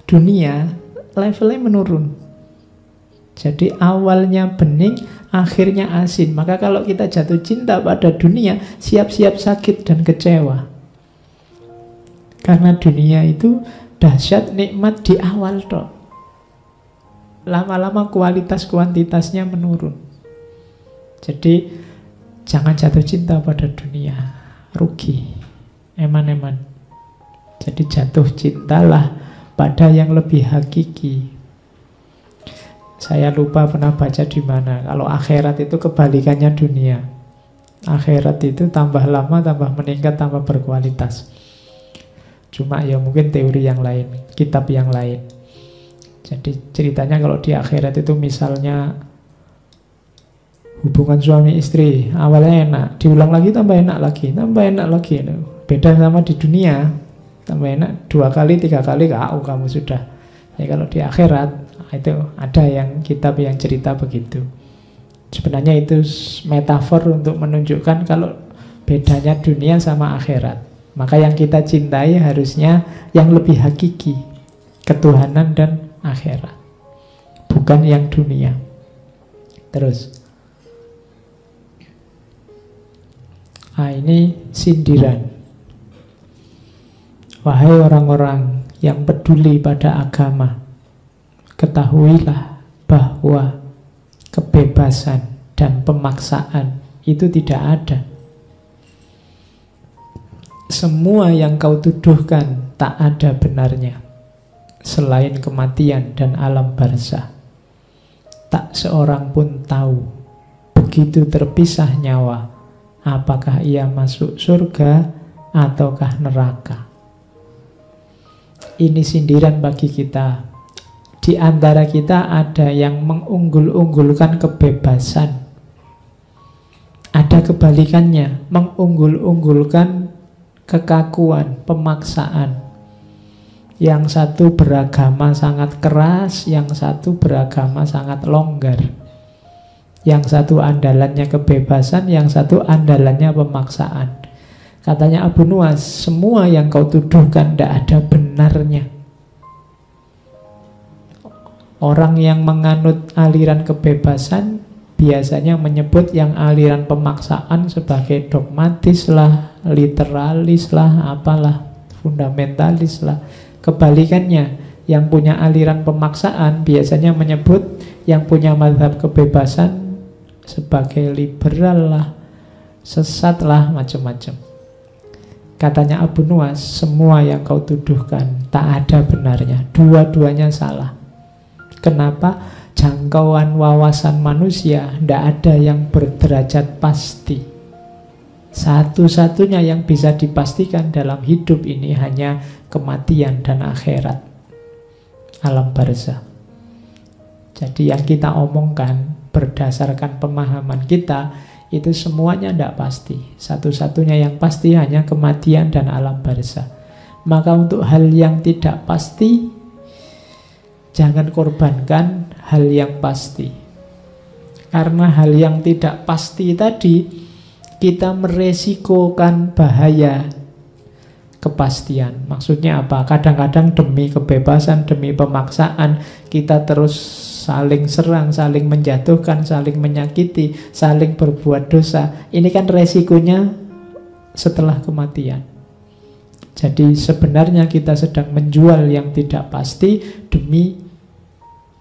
dunia, levelnya menurun. Jadi awalnya bening, akhirnya asin. Maka kalau kita jatuh cinta pada dunia, siap-siap sakit dan kecewa. Karena dunia itu dahsyat nikmat di awal toh. Lama-lama kualitas kuantitasnya menurun. Jadi jangan jatuh cinta pada dunia, rugi, eman-eman. Jadi jatuh cintalah pada yang lebih hakiki. Saya lupa pernah baca di mana. Kalau akhirat itu kebalikannya dunia. Akhirat itu tambah lama, tambah meningkat, tambah berkualitas. Cuma ya mungkin teori yang lain, kitab yang lain. Jadi ceritanya kalau di akhirat itu misalnya hubungan suami istri awalnya enak, diulang lagi tambah enak lagi, tambah enak lagi. Beda sama di dunia, tambah enak 2 kali, 3 kali KO kamu sudah. Ya kalau di akhirat itu ada yang kitab yang cerita begitu. Sebenarnya itu metafor untuk menunjukkan kalau bedanya dunia sama akhirat. Maka yang kita cintai harusnya yang lebih hakiki, ketuhanan dan akhirat, bukan yang dunia. Terus ini sindiran. Wahai orang-orang yang peduli pada agama, ketahuilah bahwa kebebasan dan pemaksaan itu tidak ada. Semua yang kau tuduhkan tak ada benarnya selain kematian dan alam barzah. Tak seorang pun tahu begitu terpisah nyawa, apakah ia masuk surga ataukah neraka. Ini sindiran bagi kita. Di antara kita ada yang mengunggul-unggulkan kebebasan, ada kebalikannya, mengunggul-unggulkan kekakuan, pemaksaan. Yang satu beragama sangat keras, yang satu beragama sangat longgar. Yang satu andalannya kebebasan, yang satu andalannya pemaksaan. Katanya Abu Nuwas, semua yang kau tuduhkan tidak ada benarnya. Orang yang menganut aliran kebebasan biasanya menyebut yang aliran pemaksaan sebagai dogmatis lah, literalis lah, apalah, fundamentalis lah. Kebalikannya, Yang punya aliran pemaksaan biasanya menyebut yang punya mazhab kebebasan sebagai liberal lah, sesat lah, macam-macam. Katanya Abu Nuwas, semua yang kau tuduhkan tak ada benarnya, dua-duanya salah. Kenapa? Jangkauan wawasan manusia tidak ada yang berderajat pasti. Satu-satunya yang bisa dipastikan dalam hidup ini hanya kematian dan akhirat, alam barzah. Jadi yang kita omongkan berdasarkan pemahaman kita itu semuanya tidak pasti. Satu-satunya yang pasti hanya kematian dan alam barzah. Maka untuk hal yang tidak pasti, jangan korbankan hal yang pasti. Karena hal yang tidak pasti tadi, kita meresikokan bahaya kepastian. Maksudnya apa? Kadang-kadang demi kebebasan, demi pemaksaan, kita terus saling serang, saling menjatuhkan, saling menyakiti, saling berbuat dosa. Ini kan resikonya setelah kematian. Jadi sebenarnya kita sedang menjual yang tidak pasti demi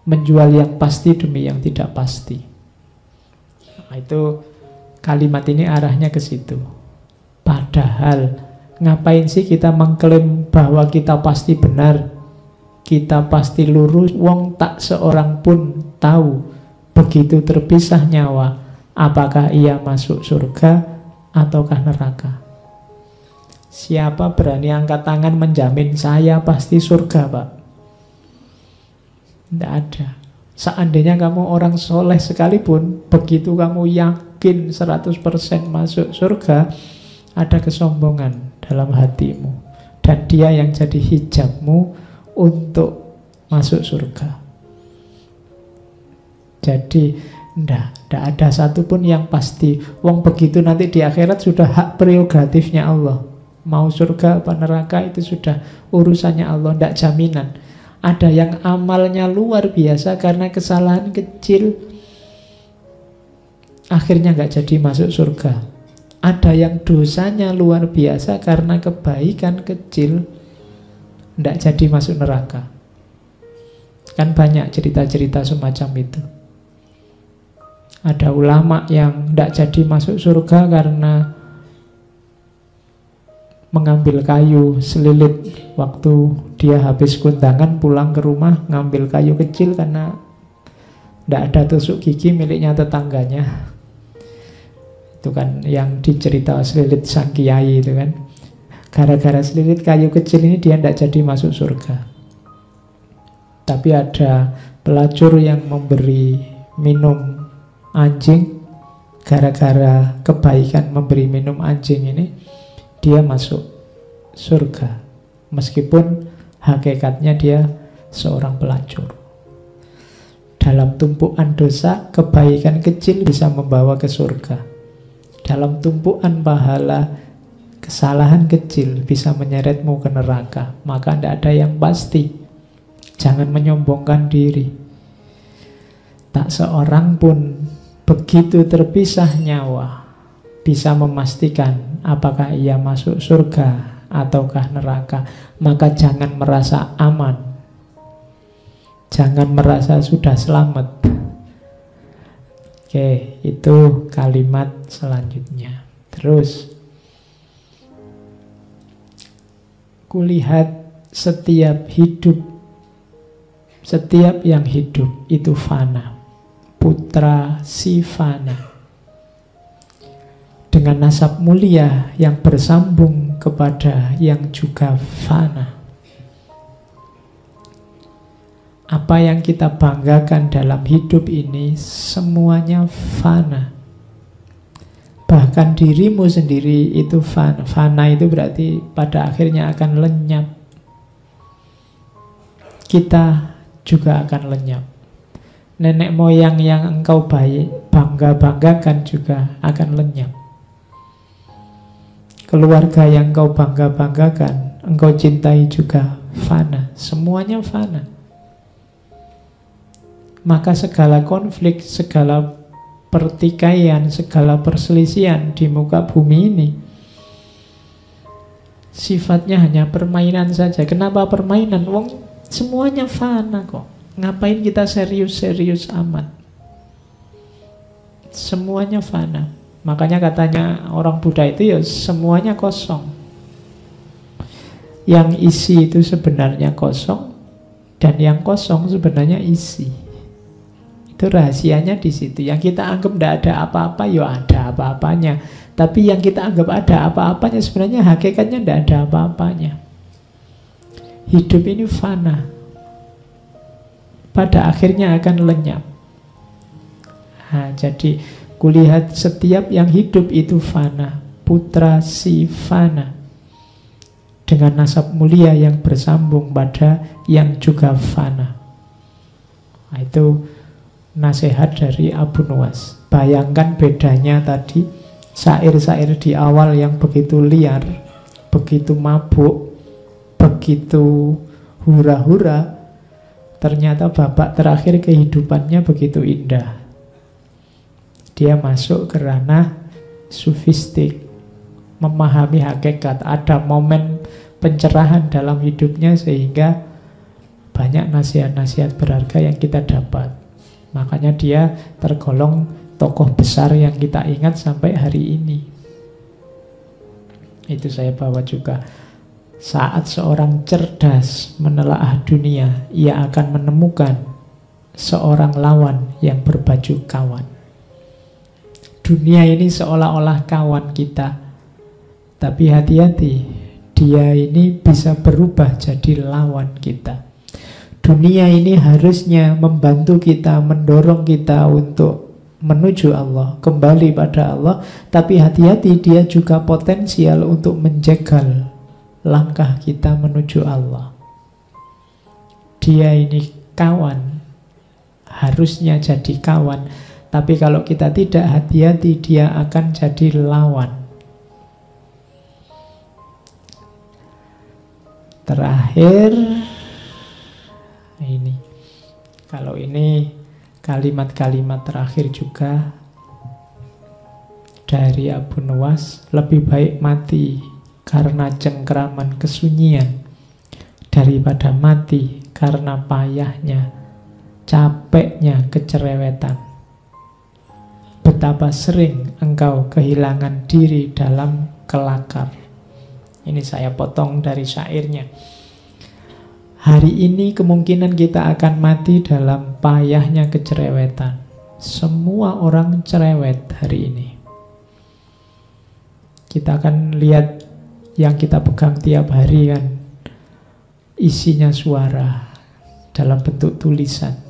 menjual yang pasti demi yang tidak pasti. Nah, itu kalimat ini arahnya ke situ. Padahal ngapain sih kita mengklaim bahwa kita pasti benar, kita pasti lurus, wong tak seorang pun tahu begitu terpisah nyawa apakah ia masuk surga ataukah neraka. Siapa berani angkat tangan menjamin saya pasti surga, Pak? Tidak ada. Seandainya kamu orang soleh sekalipun, begitu kamu yakin 100% masuk surga, ada kesombongan dalam hatimu, dan dia yang jadi hijabmu untuk masuk surga. Jadi tidak ada satupun yang pasti. Wong begitu nanti di akhirat sudah hak prerogatifnya Allah. Mau surga apa neraka itu sudah urusannya Allah, tidak jaminan. Ada yang amalnya luar biasa karena kesalahan kecil akhirnya nggak jadi masuk surga. Ada yang dosanya luar biasa karena kebaikan kecil tidak jadi masuk neraka. Kan banyak cerita-cerita semacam itu. Ada ulama yang tidak jadi masuk surga karena mengambil kayu selilit waktu dia habis kundangan pulang ke rumah, ngambil kayu kecil karena tidak ada tusuk gigi miliknya tetangganya. Itu kan yang dicerita selilit sang kiai itu kan. Gara-gara selilit kayu kecil ini dia tidak jadi masuk surga. Tapi ada pelacur yang memberi minum anjing, gara-gara kebaikan memberi minum anjing ini dia masuk surga, meskipun hakikatnya dia seorang pelacur. Dalam tumpuan dosa, kebaikan kecil bisa membawa ke surga. Dalam tumpuan pahala, kesalahan kecil bisa menyeretmu ke neraka. Maka tidak ada yang pasti. Jangan menyombongkan diri. Tak seorang pun begitu terpisah nyawa bisa memastikan apakah ia masuk surga ataukah neraka. Maka jangan merasa aman, jangan merasa sudah selamat. Oke, itu kalimat selanjutnya. Terus, kulihat setiap hidup, setiap yang hidup itu fana, putra si fana, dengan nasab mulia yang bersambung kepada yang juga fana. Apa yang kita banggakan dalam hidup ini semuanya fana. Bahkan dirimu sendiri itu fana. Fana itu berarti pada akhirnya akan lenyap. Kita juga akan lenyap. Nenek moyang yang engkau bangga-banggakan juga akan lenyap. Keluarga yang engkau bangga-banggakan, engkau cintai juga fana. Semuanya fana. Maka segala konflik, segala pertikaian, segala perselisihan di muka bumi ini sifatnya hanya permainan saja. Kenapa permainan? Wong Semuanya fana kok. Ngapain kita serius-serius amat? Semuanya fana. Makanya katanya orang Buddha itu ya semuanya kosong. Yang isi itu sebenarnya kosong, dan yang kosong sebenarnya isi. Itu rahasianya di situ. Yang kita anggap tidak ada apa-apa, ya ada apa-apanya. Tapi yang kita anggap ada apa-apanya sebenarnya hakikatnya tidak ada apa-apanya. Hidup ini fana. Pada akhirnya akan lenyap. Nah, jadi kulihat setiap yang hidup itu fana. Putra si fana. Dengan nasab mulia yang bersambung pada yang juga fana. Nah, itu nasihat dari Abu Nuwas. Bayangkan bedanya tadi, syair-syair di awal yang begitu liar, begitu mabuk, begitu hura-hura. Ternyata babak terakhir kehidupannya begitu indah. Dia masuk ke ranah sufistik, memahami hakikat. Ada momen pencerahan dalam hidupnya sehingga banyak nasihat-nasihat berharga yang kita dapat. Makanya dia tergolong tokoh besar yang kita ingat sampai hari ini. Itu saya bawa juga. Saat seorang cerdas menelaah dunia, ia akan menemukan seorang lawan yang berbaju kawan. Dunia ini seolah-olah kawan kita, tapi hati-hati, dia ini bisa berubah jadi lawan kita. Dunia ini harusnya membantu kita, mendorong kita untuk menuju Allah, kembali pada Allah. Tapi hati-hati, dia juga potensial untuk menjegal langkah kita menuju Allah. Dia ini kawan, harusnya jadi kawan. Tapi kalau kita tidak hati-hati, dia akan jadi lawan. Terakhir, ini. Kalau ini kalimat-kalimat terakhir juga dari Abu Nuwas, lebih baik mati karena cengkraman kesunyian daripada mati karena payahnya, capeknya kecerewetan. Betapa sering engkau kehilangan diri dalam kelakar. Ini saya potong dari syairnya. Hari ini kemungkinan kita akan mati dalam payahnya kecerewetan. Semua orang cerewet hari ini. Kita akan lihat yang kita pegang tiap hari kan, isinya suara dalam bentuk tulisan.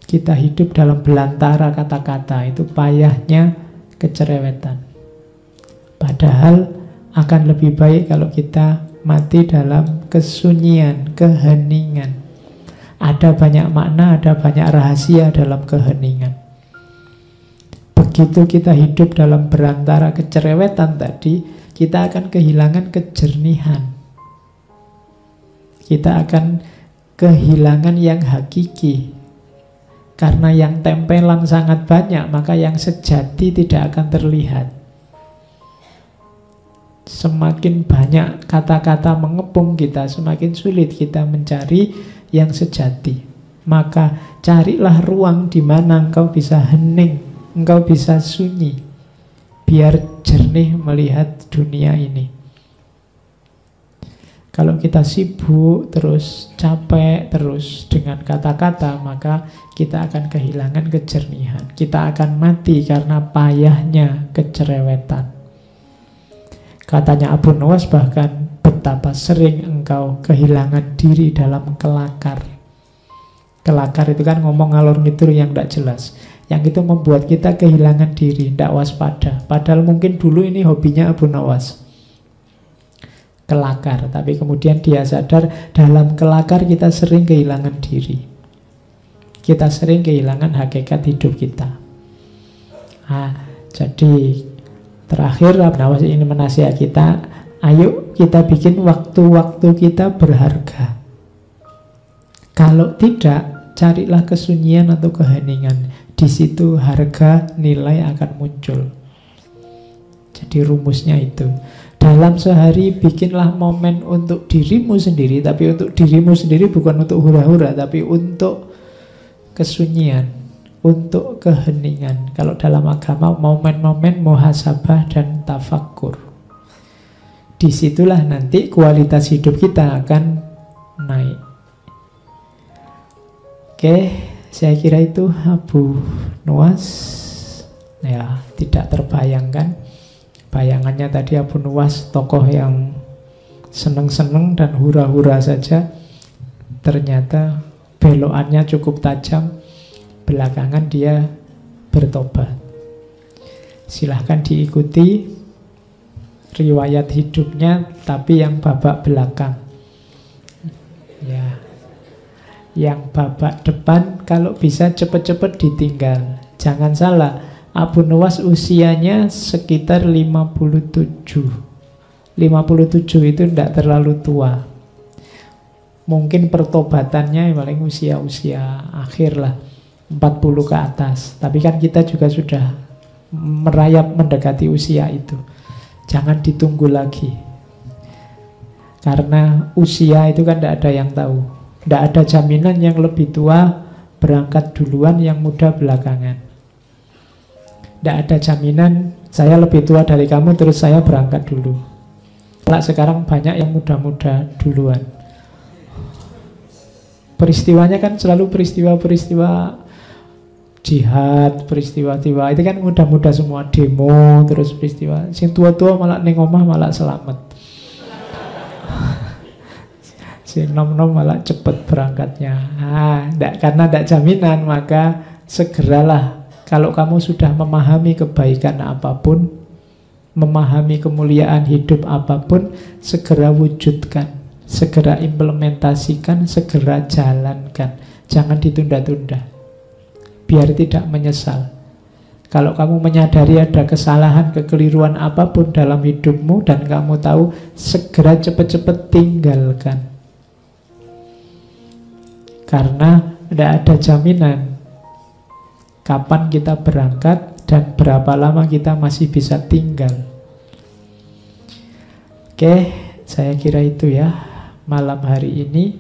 Kita hidup dalam belantara kata-kata, itu payahnya kecerewetan. Padahal akan lebih baik kalau kita mati dalam kesunyian, keheningan. Ada banyak makna, ada banyak rahasia dalam keheningan. Begitu kita hidup dalam belantara kecerewetan tadi, kita akan kehilangan kejernihan. Kita akan kehilangan yang hakiki. Karena yang tempelan sangat banyak, maka yang sejati tidak akan terlihat. Semakin banyak kata-kata mengepung kita, semakin sulit kita mencari yang sejati. Maka carilah ruang di mana engkau bisa hening, engkau bisa sunyi, biar jernih melihat dunia ini. Kalau kita sibuk terus, capek terus dengan kata-kata, maka kita akan kehilangan kejernihan. Kita akan mati karena payahnya kecerewetan. Katanya Abu Nuwas bahkan, betapa sering engkau kehilangan diri dalam kelakar. Kelakar itu kan ngomong ngalor ngidul yang tidak jelas. Yang itu membuat kita kehilangan diri, tidak waspada. Padahal mungkin dulu ini hobinya Abu Nuwas, kelakar. Tapi kemudian dia sadar, dalam kelakar kita sering kehilangan diri. Kita sering kehilangan hakikat hidup kita. Nah, jadi terakhir Abu Nuwas ini menasihat kita, ayo kita bikin waktu-waktu kita berharga. Kalau tidak, carilah kesunyian atau keheningan. Di situ harga nilai akan muncul. Jadi rumusnya itu. Dalam sehari bikinlah momen untuk dirimu sendiri, tapi untuk dirimu sendiri bukan untuk hura-hura, tapi untuk kesunyian, untuk keheningan. Kalau dalam agama momen-momen muhasabah dan tafakur. Disitulah nanti kualitas hidup kita akan naik. Oke, saya kira itu Abu Nuwas. Ya, tidak terbayangkan. Bayangannya tadi Abu Nuwas tokoh yang seneng-seneng dan hura-hura saja. Ternyata belokannya cukup tajam. Belakangan dia bertobat. Silahkan diikuti riwayat hidupnya, tapi yang babak belakang. Ya, yang babak depan kalau bisa cepat-cepat ditinggal. Jangan salah, Abu Nuwas usianya sekitar 57. 57 itu tidak terlalu tua. Mungkin pertobatannya paling usia-usia akhir lah, 40 ke atas. Tapi kan kita juga sudah merayap mendekati usia itu. Jangan ditunggu lagi. Karena usia itu kan tidak ada yang tahu. Tidak ada jaminan yang lebih tua berangkat duluan, yang muda belakangan. Tidak ada jaminan saya lebih tua dari kamu terus saya berangkat dulu. Sekarang banyak yang muda-muda duluan. Peristiwanya kan selalu peristiwa-peristiwa jihad, peristiwa-peristiwa itu kan muda-muda semua, demo, terus peristiwa. Sing tua-tua malah ning omah malah selamat. Sing nom-nom malah cepet berangkatnya. Karena tidak jaminan, maka segeralah. Kalau kamu sudah memahami kebaikan apapun, memahami kemuliaan hidup apapun, segera wujudkan, segera implementasikan, segera jalankan. Jangan ditunda-tunda, biar tidak menyesal. Kalau kamu menyadari ada kesalahan, kekeliruan apapun dalam hidupmu dan kamu tahu, segera cepat-cepat tinggalkan. Karena tidak ada jaminan kapan kita berangkat dan berapa lama kita masih bisa tinggal. Oke, saya kira itu ya malam hari ini.